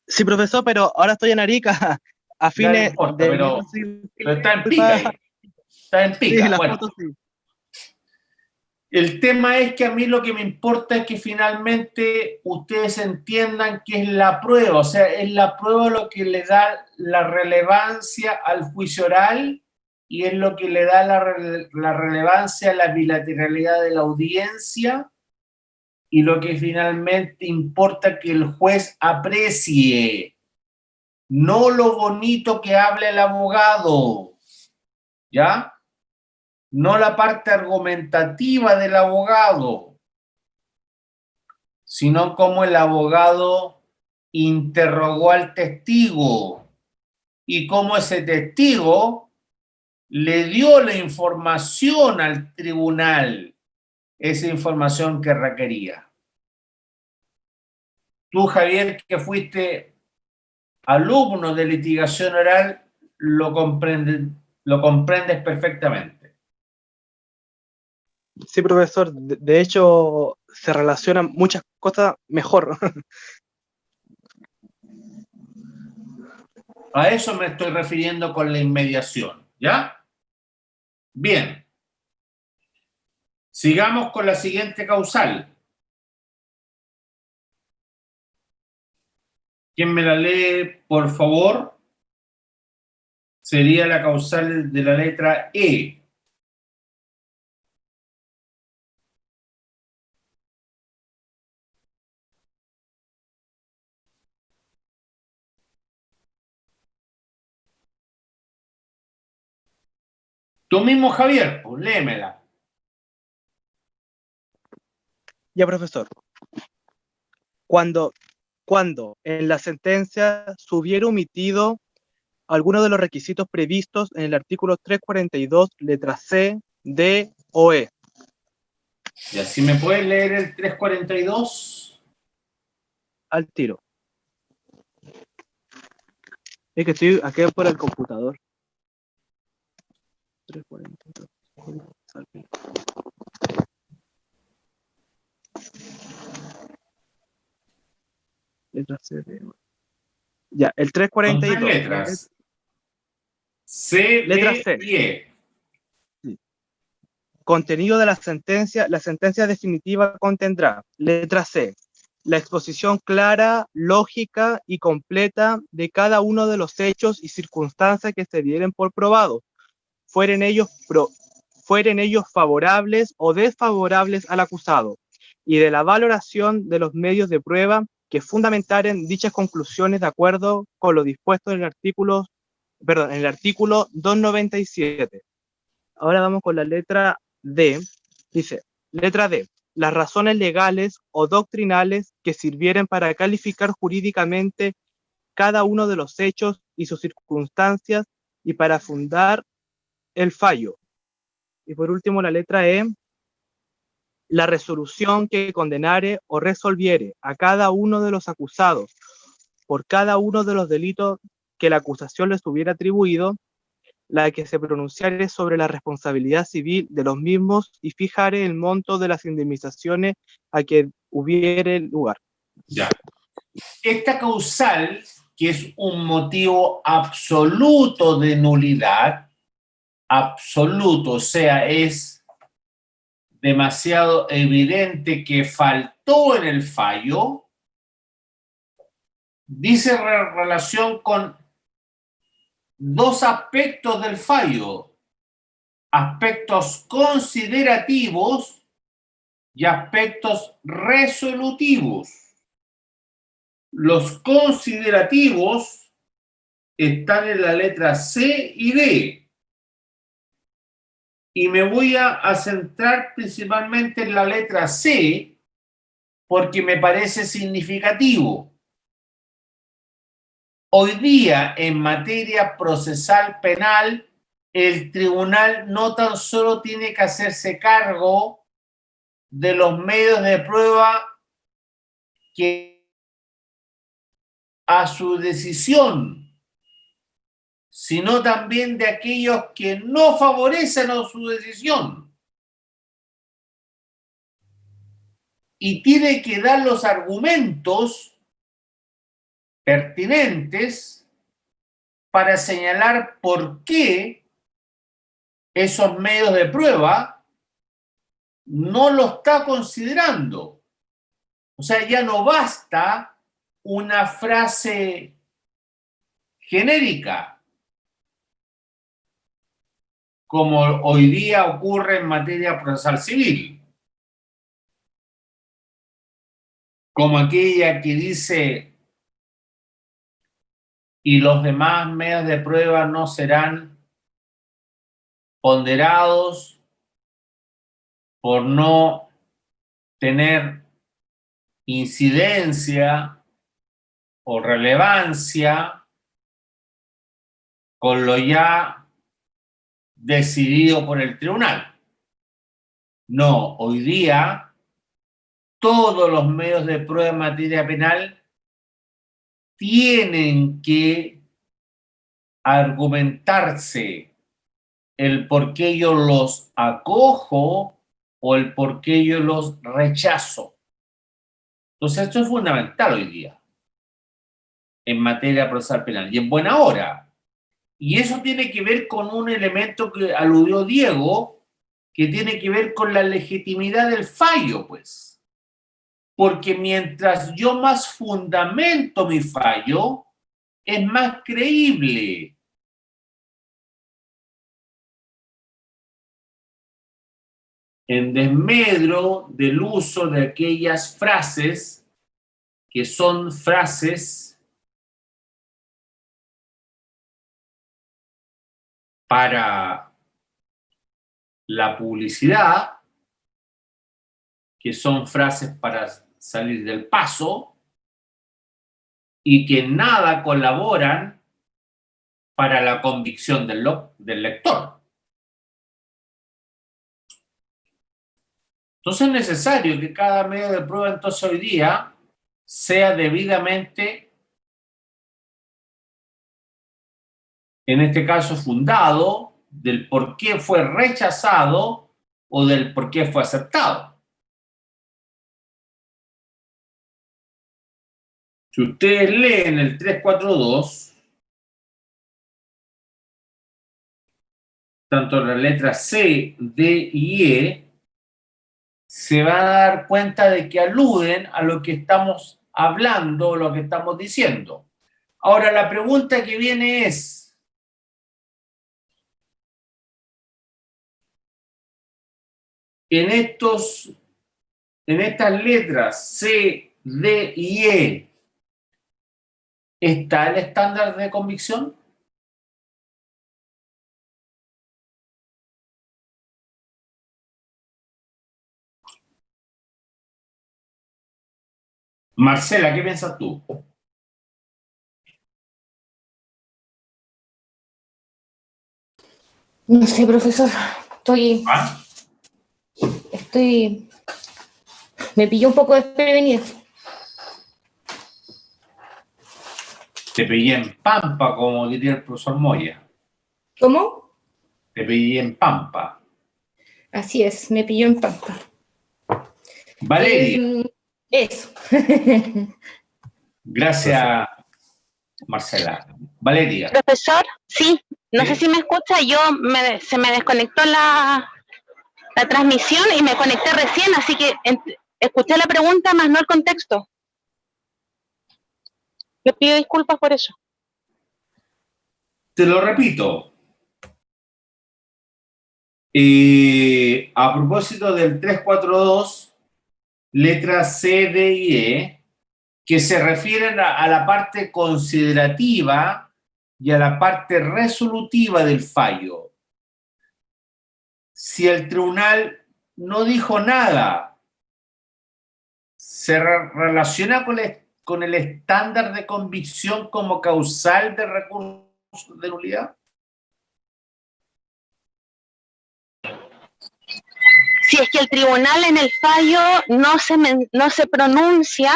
Sí, profesor, pero ahora estoy en Arica, a Ya no fines importa, de pero está en pica ahí. Está en Sí, pica. las Bueno, fotos sí. el tema es que a mí lo que me importa es que finalmente ustedes entiendan que es la prueba, o sea, es la prueba lo que le da la relevancia al juicio oral y es lo que le da la relevancia a la bilateralidad de la audiencia y lo que finalmente importa que el juez aprecie, no lo bonito que habla el abogado, ¿ya? No la parte argumentativa del abogado, sino cómo el abogado interrogó al testigo y cómo ese testigo le dio la información al tribunal, esa información que requería. Tú, Javier, que fuiste alumno de litigación oral, lo comprendes perfectamente. Sí, profesor, de hecho se relacionan muchas cosas mejor. A eso me estoy refiriendo con la inmediación, ¿ya? Bien. Sigamos con la siguiente causal. ¿Quién me la lee, por favor? Sería la causal de la letra E. Tú mismo, Javier, pues léemela. Ya, profesor. Cuando en la sentencia se hubiera omitido alguno de los requisitos previstos en el artículo 342, letras C, D o E. Y así me puedes leer el 342. Al tiro. Es que estoy aquí por el computador. 342. Letra C. Ya, el Son 342. tres letras. C, Letra D C. y E. Contenido de la sentencia definitiva contendrá, letra C, la exposición clara, lógica y completa de cada uno de los hechos y circunstancias que se dieren por probado, fueren ellos favorables o desfavorables al acusado, y de la valoración de los medios de prueba que fundamentaren dichas conclusiones de acuerdo con lo dispuesto en el artículo 297. Ahora vamos con la letra D. Dice, letra D, las razones legales o doctrinales que sirvieren para calificar jurídicamente cada uno de los hechos y sus circunstancias y para fundar el fallo. Y por último, la letra E, la resolución que condenare o resolviere a cada uno de los acusados por cada uno de los delitos que la acusación les hubiera atribuido, la que se pronunciare sobre la responsabilidad civil de los mismos y fijare el monto de las indemnizaciones a que hubiere lugar. Ya. Esta causal, que es un motivo absoluto de nulidad, absoluto, o sea, es demasiado evidente que faltó en el fallo, dice relación con dos aspectos del fallo, aspectos considerativos y aspectos resolutivos. Los considerativos están en la letra C y D. Y me voy a centrar principalmente en la letra C porque me parece significativo. Hoy día, en materia procesal penal, el tribunal no tan solo tiene que hacerse cargo de los medios de prueba que a su decisión, sino también de aquellos que no favorecen a su decisión. Y tiene que dar los argumentos pertinentes para señalar por qué esos medios de prueba no lo está considerando. O sea, ya no basta una frase genérica, como hoy día ocurre en materia procesal civil, como aquella que dice y los demás medios de prueba no serán ponderados por no tener incidencia o relevancia con lo ya decidido por el tribunal. No, hoy día todos los medios de prueba en materia penal tienen que argumentarse el por qué yo los acojo o el por qué yo los rechazo. Entonces esto es fundamental hoy día en materia procesal penal y en buena hora. Y eso tiene que ver con un elemento que aludió Diego, que tiene que ver con la legitimidad del fallo, pues. Porque mientras yo más fundamento mi fallo, es más creíble. En desmedro del uso de aquellas frases que son frases para la publicidad, que son frases para salir del paso y que nada colaboran para la convicción del lector. Entonces es necesario que cada medio de prueba entonces hoy día sea debidamente, en este caso, fundado del por qué fue rechazado o del por qué fue aceptado. Si ustedes leen el 342, tanto las letras C, D y E, se van a dar cuenta de que aluden a lo que estamos hablando, lo que estamos diciendo. Ahora, la pregunta que viene es, en estas letras C, D y E, ¿está el estándar de convicción? Marcela, ¿qué piensas tú? No sé, profesor. ¿Ah? Me pilló un poco desprevenida. Te pillé en Pampa, como diría el profesor Moya. ¿Cómo? Te pillé en Pampa. Así es, me pilló en pampa. Valeria. Eso. Gracias, Marcela. Valeria. Profesor, sí, no ¿Sí? sé si me escucha, se me desconectó la transmisión y me conecté recién, así que escuché la pregunta más no el contexto. Le pido disculpas por eso. Te lo repito. A propósito del 342, letras C, D y E, que se refieren a la parte considerativa y a la parte resolutiva del fallo. Si el tribunal no dijo nada, ¿se relaciona con el estándar de convicción como causal de recurso de nulidad? Si es que el tribunal en el fallo no se pronuncia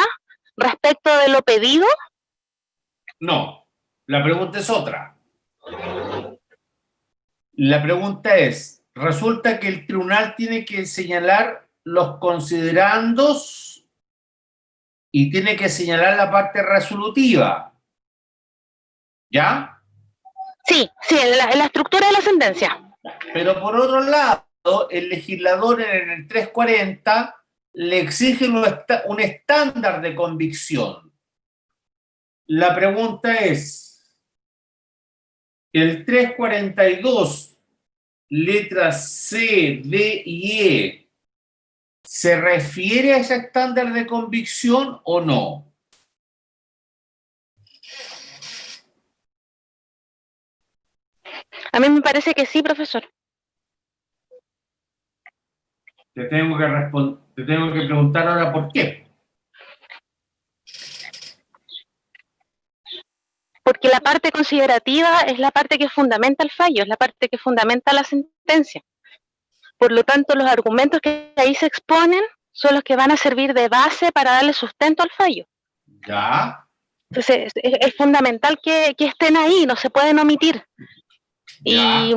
respecto de lo pedido. No, la pregunta es otra. La pregunta es, resulta que el tribunal tiene que señalar los considerandos y tiene que señalar la parte resolutiva. ¿Ya? Sí, la estructura de la sentencia. Pero por otro lado, el legislador en el 340 le exige un estándar de convicción. La pregunta es, el 342, letras C, D y E, ¿se refiere a ese estándar de convicción o no? A mí me parece que sí, profesor. Te tengo que preguntar ahora por qué. Porque la parte considerativa es la parte que fundamenta el fallo, es la parte que fundamenta la sentencia. Por lo tanto, los argumentos que ahí se exponen son los que van a servir de base para darle sustento al fallo. Ya. Entonces, es fundamental que estén ahí, no se pueden omitir. Ya. Y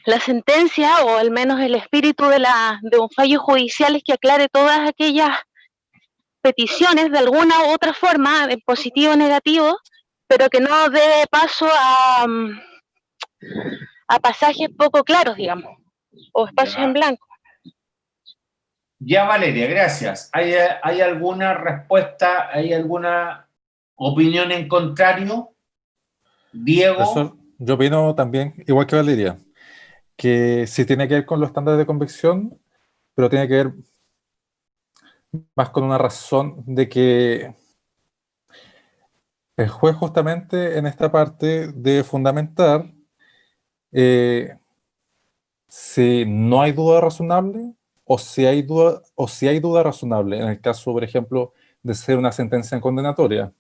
la sentencia, o al menos el espíritu de un fallo judicial, es que aclare todas aquellas peticiones de alguna u otra forma, en positivo o negativo, pero que no dé paso a pasajes poco claros, digamos, o espacios en blanco. Ya, Valeria, gracias. ¿Hay alguna respuesta, hay alguna opinión en contrario? Diego. Profesor, yo opino también, igual que Valeria, que sí tiene que ver con los estándares de convicción, pero tiene que ver más con una razón de que el juez justamente en esta parte debe fundamentar si no hay duda razonable o si hay duda razonable, en el caso, por ejemplo, de ser una sentencia condenatoria.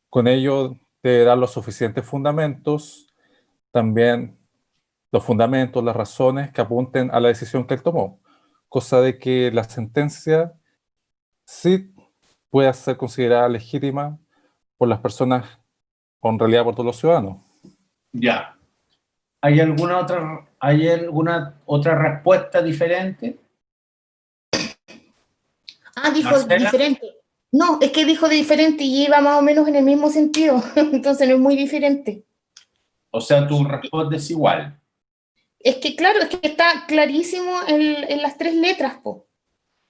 Con ello debe dar los suficientes fundamentos, también los fundamentos, las razones que apunten a la decisión que él tomó. cosa de que la sentencia sí pueda ser considerada legítima por las personas o en realidad por todos los ciudadanos. Ya. ¿Hay alguna otra respuesta diferente? Ah, dijo Marcela. diferente. No, es que dijo de diferente y iba más o menos en el mismo sentido. Entonces no es muy diferente. O sea, tú respondes igual. Es que claro, es que está clarísimo en las tres letras, po.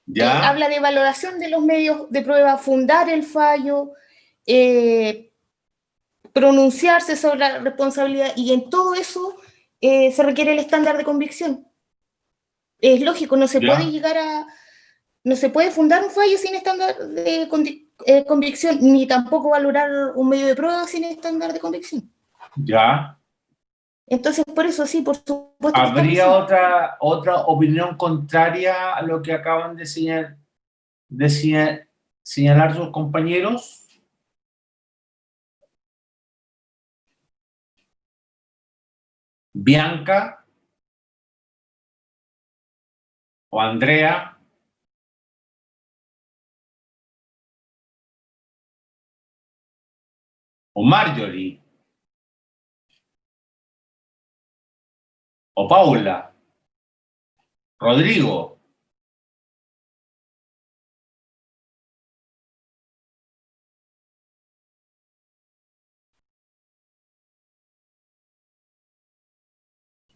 ¿Ya? Habla de valoración de los medios de prueba, fundar el fallo, pronunciarse sobre la responsabilidad, y en todo eso se requiere el estándar de convicción. Es lógico, no se ¿Ya? puede llegar a... No se puede fundar un fallo sin estándar de convicción, ni tampoco valorar un medio de prueba sin estándar de convicción. ¿Ya? Entonces, por eso sí, por supuesto que está ¿Habría presente. otra opinión contraria a lo que acaban de señalar sus compañeros? ¿Bianca? ¿O Andrea? ¿O Marjorie? ¿O Paula? ¿Rodrigo?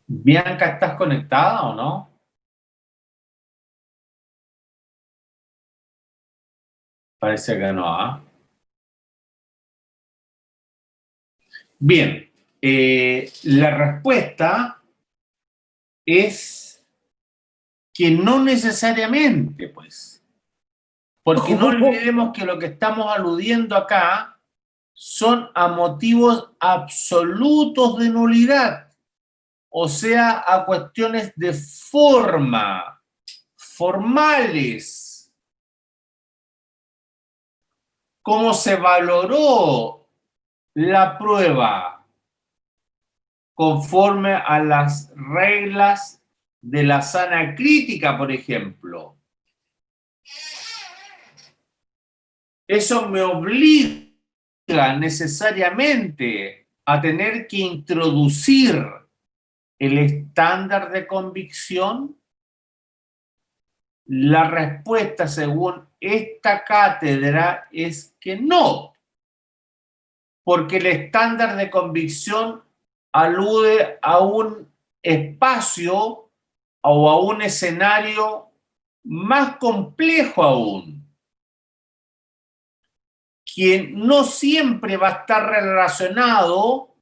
Bianca, ¿estás conectada o no? Parece que no, ¿ah? Bien, la respuesta es que no necesariamente, pues. Porque no olvidemos que lo que estamos aludiendo acá son a motivos absolutos de nulidad, o sea, a cuestiones de forma, formales. ¿Cómo se valoró la prueba conforme a las reglas de la sana crítica, por ejemplo? Eso me obliga necesariamente a tener que introducir el estándar de convicción. La respuesta, según esta cátedra, es que no, porque el estándar de convicción alude a un espacio o a un escenario más complejo aún, que no siempre va a estar relacionado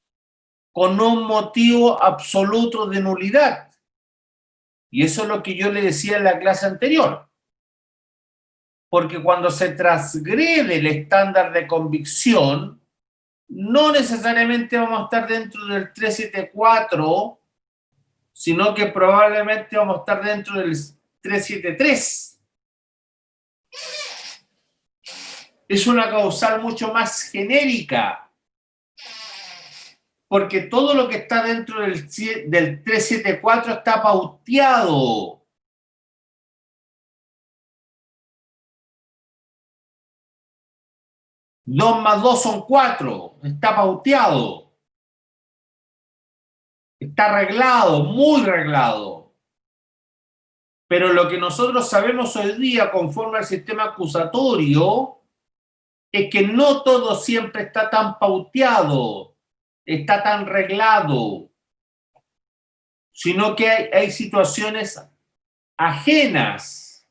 con un motivo absoluto de nulidad. Y eso es lo que yo le decía en la clase anterior. Porque cuando se transgrede el estándar de convicción, no necesariamente vamos a estar dentro del 374, sino que probablemente vamos a estar dentro del 373. Es una causal mucho más genérica, porque todo lo que está dentro del 374 está pauteado. Dos más dos son 4, está pauteado. Está arreglado, muy arreglado. Pero lo que nosotros sabemos hoy día, conforme al sistema acusatorio, es que no todo siempre está tan pauteado, está tan reglado, sino que hay situaciones ajenas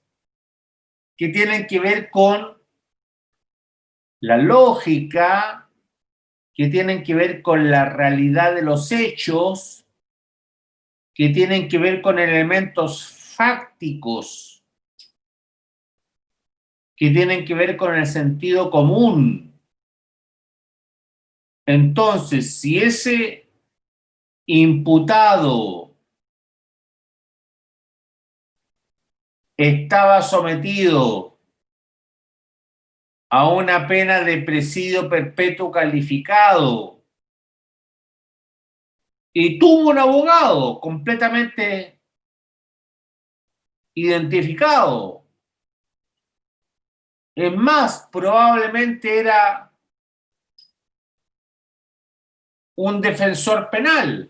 que tienen que ver con la lógica, que tienen que ver con la realidad de los hechos, que tienen que ver con elementos fácticos, que tienen que ver con el sentido común. Entonces, si ese imputado estaba sometido a una pena de presidio perpetuo calificado y tuvo un abogado completamente identificado. Es más, probablemente era un defensor penal.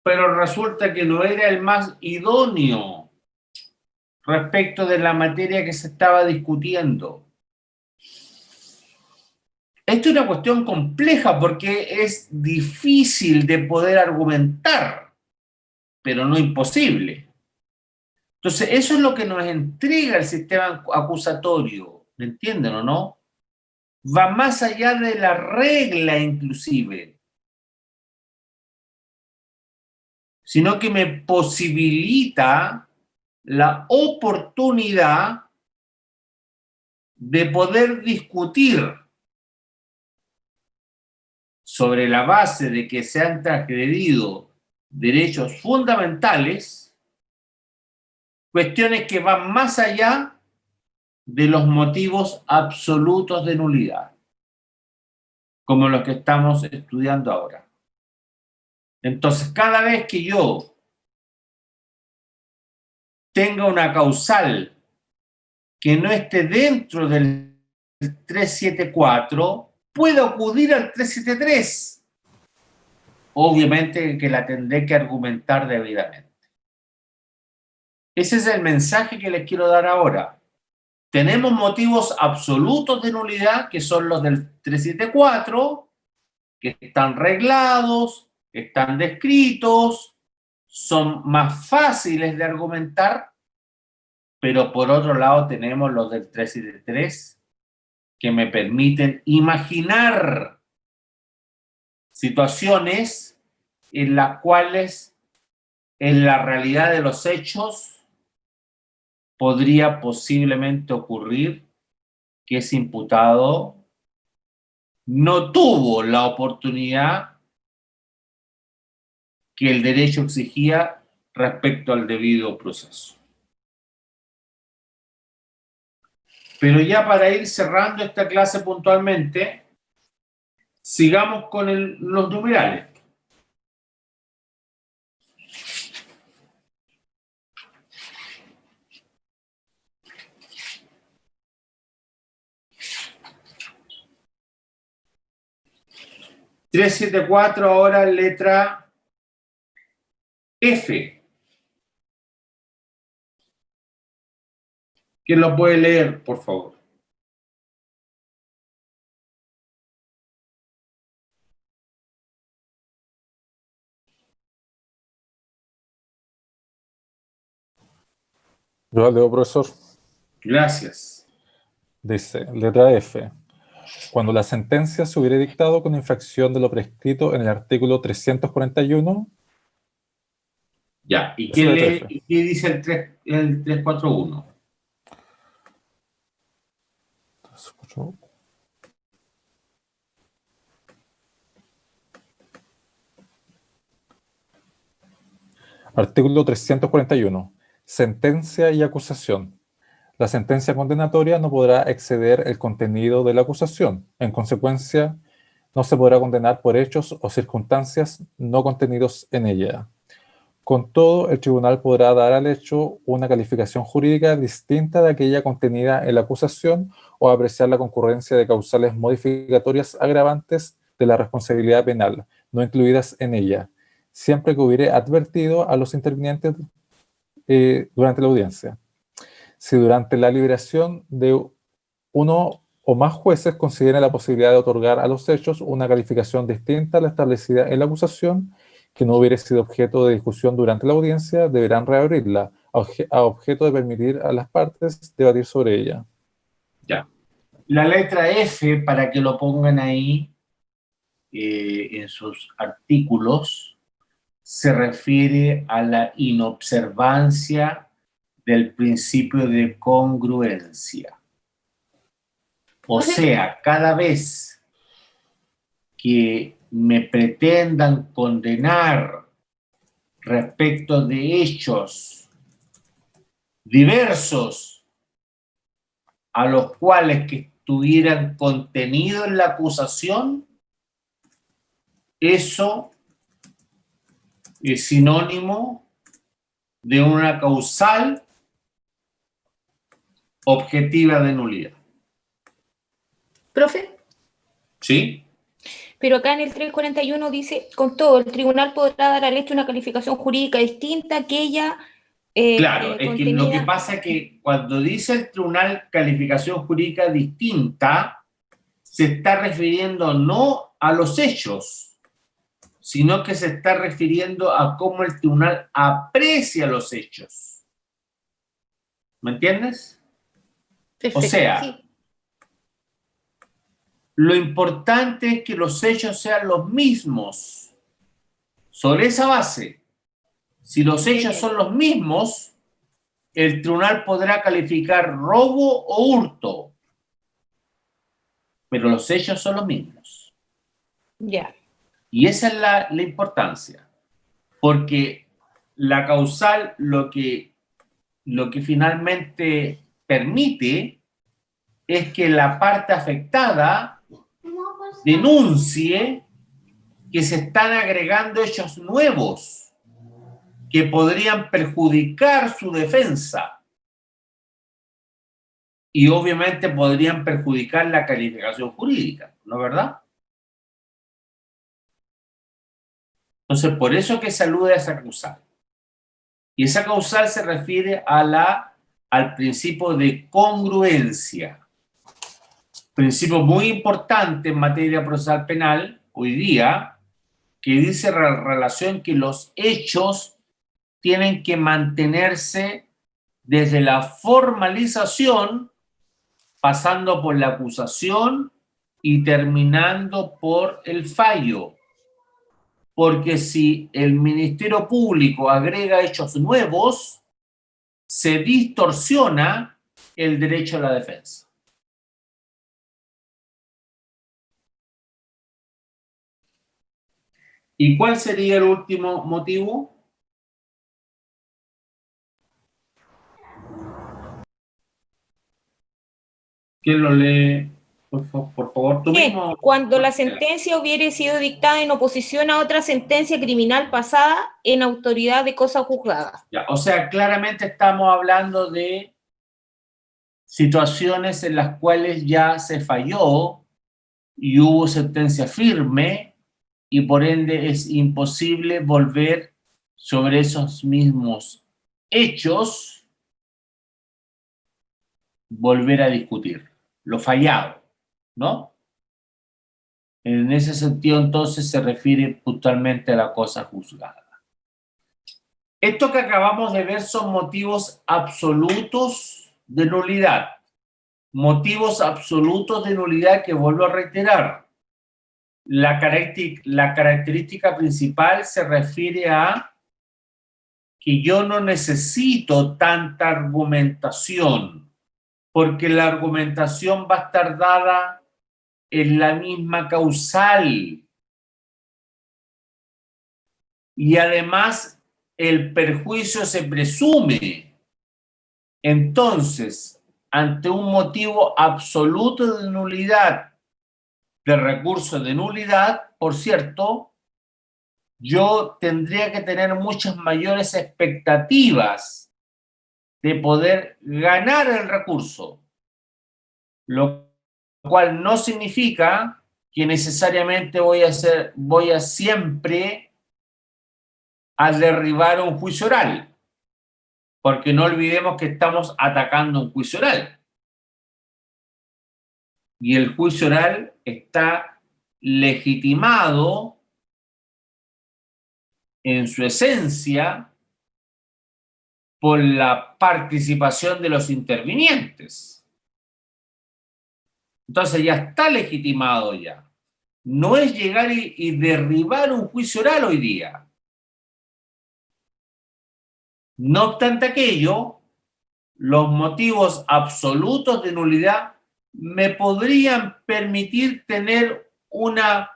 Pero resulta que no era el más idóneo respecto de la materia que se estaba discutiendo. Esto es una cuestión compleja porque es difícil de poder argumentar, pero no imposible. Entonces, eso es lo que nos entrega el sistema acusatorio, ¿me entienden o no? Va más allá de la regla inclusive, sino que me posibilita la oportunidad de poder discutir sobre la base de que se han transgredido derechos fundamentales, cuestiones que van más allá de los motivos absolutos de nulidad, como los que estamos estudiando ahora. Entonces, cada vez que yo tenga una causal que no esté dentro del 374, puedo acudir al 373. Obviamente que la tendré que argumentar debidamente. Ese es el mensaje que les quiero dar ahora. Tenemos motivos absolutos de nulidad, que son los del 374, que están reglados, están descritos, son más fáciles de argumentar, pero por otro lado tenemos los del 373, que me permiten imaginar situaciones en las cuales en la realidad de los hechos podría posiblemente ocurrir que ese imputado no tuvo la oportunidad que el derecho exigía respecto al debido proceso. Pero ya para ir cerrando esta clase puntualmente, sigamos con los numerales. ...374 ahora letra F. ¿Quién lo puede leer, por favor? Yo la leo, profesor. Gracias. Dice, letra F. Cuando la sentencia se hubiera dictado con infracción de lo prescrito en el artículo 341... Ya, ¿y Esa es la letra qué dice el 341? Artículo 341. Sentencia y acusación. La sentencia condenatoria no podrá exceder el contenido de la acusación. En consecuencia, no se podrá condenar por hechos o circunstancias no contenidos en ella. Con todo, el tribunal podrá dar al hecho una calificación jurídica distinta de aquella contenida en la acusación o apreciar la concurrencia de causales modificatorias agravantes de la responsabilidad penal, no incluidas en ella, siempre que hubiere advertido a los intervinientes durante la audiencia. Si durante la liberación de uno o más jueces considera la posibilidad de otorgar a los hechos una calificación distinta a la establecida en la acusación, que no hubiera sido objeto de discusión durante la audiencia, deberán reabrirla, a objeto de permitir a las partes debatir sobre ella. Ya. La letra F, para que lo pongan ahí en sus artículos, se refiere a la inobservancia del principio de congruencia. O sea, cada vez que me pretendan condenar respecto de hechos diversos a los cuales que estuvieran contenido en la acusación, eso es sinónimo de una causal objetiva de nulidad. Profe, ¿Sí? pero acá en el 341 dice, con todo, el tribunal podrá dar al hecho una calificación jurídica distinta a aquella Claro, es que lo que contenida. pasa es que cuando dice el tribunal calificación jurídica distinta, se está refiriendo no a los hechos, sino que se está refiriendo a cómo el tribunal aprecia los hechos. ¿Me entiendes? Perfecto, O sea, sí. lo importante es que los hechos sean los mismos. Sobre esa base, si los hechos son los mismos, el tribunal podrá calificar robo o hurto, pero los hechos son los mismos. Ya. Y esa es la importancia, porque la causal lo que finalmente permite es que la parte afectada denuncie que se están agregando hechos nuevos que podrían perjudicar su defensa y obviamente podrían perjudicar la calificación jurídica, ¿no es verdad? Entonces, por eso que se alude a esa causal. Y esa causal se refiere al principio de congruencia. Principio muy importante en materia procesal penal hoy día, que dice relación que los hechos tienen que mantenerse desde la formalización, pasando por la acusación y terminando por el fallo. Porque si el Ministerio Público agrega hechos nuevos, se distorsiona el derecho a la defensa. ¿Y cuál sería el último motivo? ¿Quién lo lee? Por favor, tú mismo. Cuando la sentencia hubiere sido dictada en oposición a otra sentencia criminal pasada en autoridad de cosa juzgada. Ya, o sea, claramente estamos hablando de situaciones en las cuales ya se falló y hubo sentencia firme y por ende es imposible volver sobre esos mismos hechos, volver a discutir lo fallado, ¿no? En ese sentido, entonces, se refiere puntualmente a la cosa juzgada. Esto que acabamos de ver son motivos absolutos de nulidad. Motivos absolutos de nulidad que vuelvo a reiterar. La característica principal se refiere a que yo no necesito tanta argumentación, porque la argumentación va a estar dada en la misma causal. Y además el perjuicio se presume. Entonces, ante un motivo absoluto de nulidad, de recurso de nulidad, por cierto, yo tendría que tener muchas mayores expectativas de poder ganar el recurso, lo cual no significa que necesariamente voy a siempre a derribar un juicio oral, porque no olvidemos que estamos atacando un juicio oral. Y el juicio oral está legitimado en su esencia por la participación de los intervinientes. Entonces ya está legitimado ya. No es llegar y derribar un juicio oral hoy día. No obstante aquello, los motivos absolutos de nulidad me podrían permitir tener una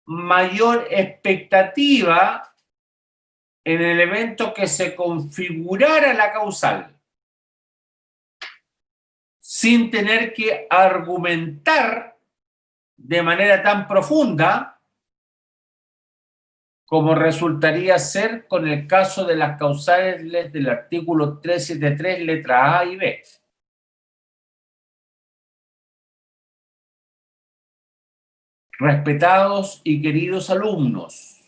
mayor expectativa en el evento que se configurara la causal, sin tener que argumentar de manera tan profunda como resultaría ser con el caso de las causales del artículo 373, letra A y B. Respetados y queridos alumnos,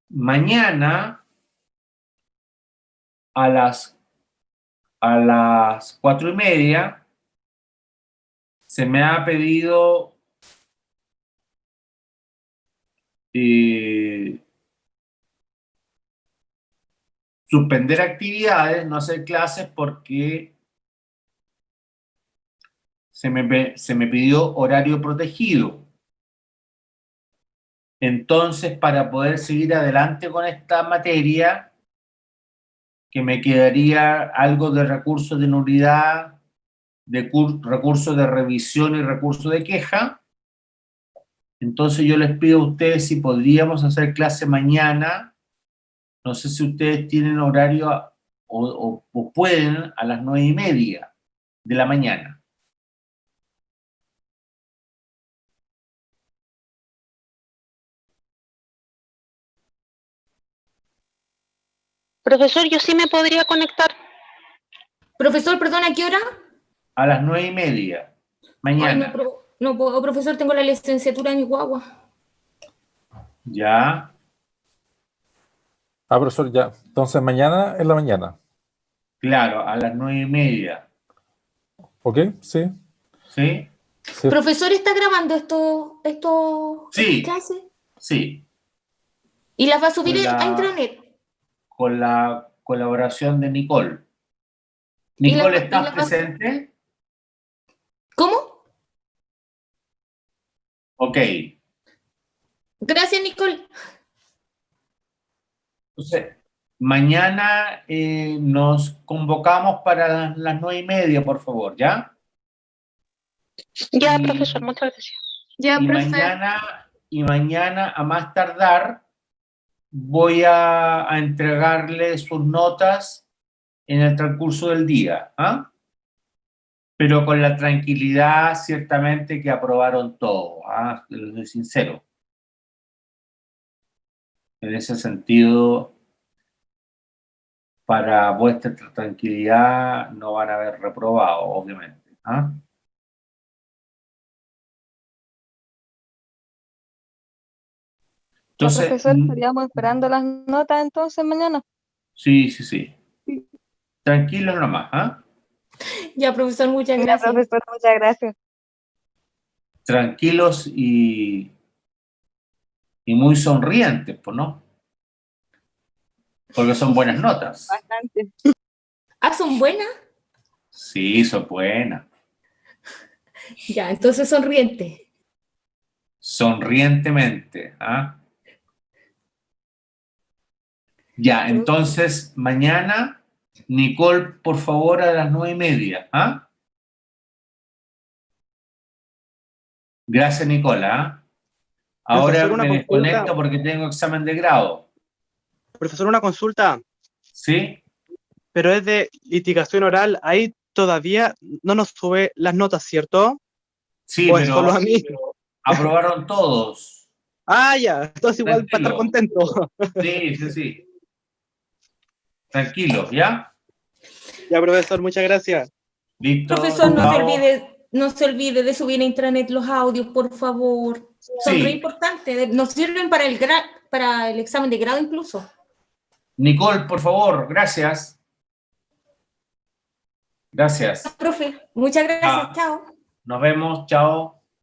mañana a las 4:30 se me ha pedido suspender actividades, no hacer clases porque se me pidió horario protegido. Entonces, para poder seguir adelante con esta materia, que me quedaría algo de recursos de nulidad, de recursos de revisión y recursos de queja, entonces yo les pido a ustedes si podríamos hacer clase mañana. No sé si ustedes tienen horario o pueden a las 9:30 de la mañana. Profesor, yo sí me podría conectar. Profesor, perdón, ¿a qué hora? A las 9:30, mañana. Ay, no puedo, profesor, tengo la licenciatura en mi guagua. Ya, Ah, profesor, ya. Entonces, mañana en la mañana. claro, a las 9:30. ¿Ok? Sí. ¿Sí? Sí. Profesor, ¿está grabando Sí. estas clases? Sí. ¿Y las va a subir Con a intranet? Con la colaboración de Nicole. ¿Y la- Nicole, y ¿estás la- presente? ¿Cómo? Ok. Gracias, Nicole. Entonces, mañana nos convocamos para las 9:30, por favor, ¿ya? Ya, Y- profesor, muchas gracias. Ya, profe. y mañana, a más tardar, voy a entregarle sus notas en el transcurso del día, ¿ah? Pero con la tranquilidad, ciertamente, que aprobaron todo, ¿ah? Les soy sincero. En ese sentido, para vuestra tranquilidad, no van a haber reprobado, obviamente, ¿ah? Ya, Entonces, profesor, estaríamos esperando las notas entonces mañana. sí. Tranquilos nomás, ¿ah? Ya, profesor, muchas Ya, gracias. profesor, muchas gracias. Tranquilos y muy sonrientes, pues, ¿no? Porque son buenas notas. Bastante. Ah, ¿son buenas? Sí, son buenas. Ya, entonces sonriente. Sonrientemente, ¿ah? Ya, entonces, mañana, Nicole, por favor, a las 9:30, ¿ah? Gracias, Nicola, ¿ah? Ahora Profesor, una me consulta. desconecto porque tengo examen de grado. Profesor, una consulta, ¿Sí? pero es de litigación oral. Ahí todavía no nos sube las notas, ¿cierto? Sí, ¿O es solo a mí? aprobaron todos. Ah, ya, entonces igual para estar Tranquilo. contento. Sí. Tranquilos, ¿ya? Ya, profesor, muchas gracias. Listo. Profesor, chao. no se olvide de subir a intranet los audios, por favor. Son Sí. re importantes. Nos sirven para el examen de grado incluso. Nicole, por favor, gracias. Gracias. Profe, muchas gracias. Chao. Nos vemos, chao.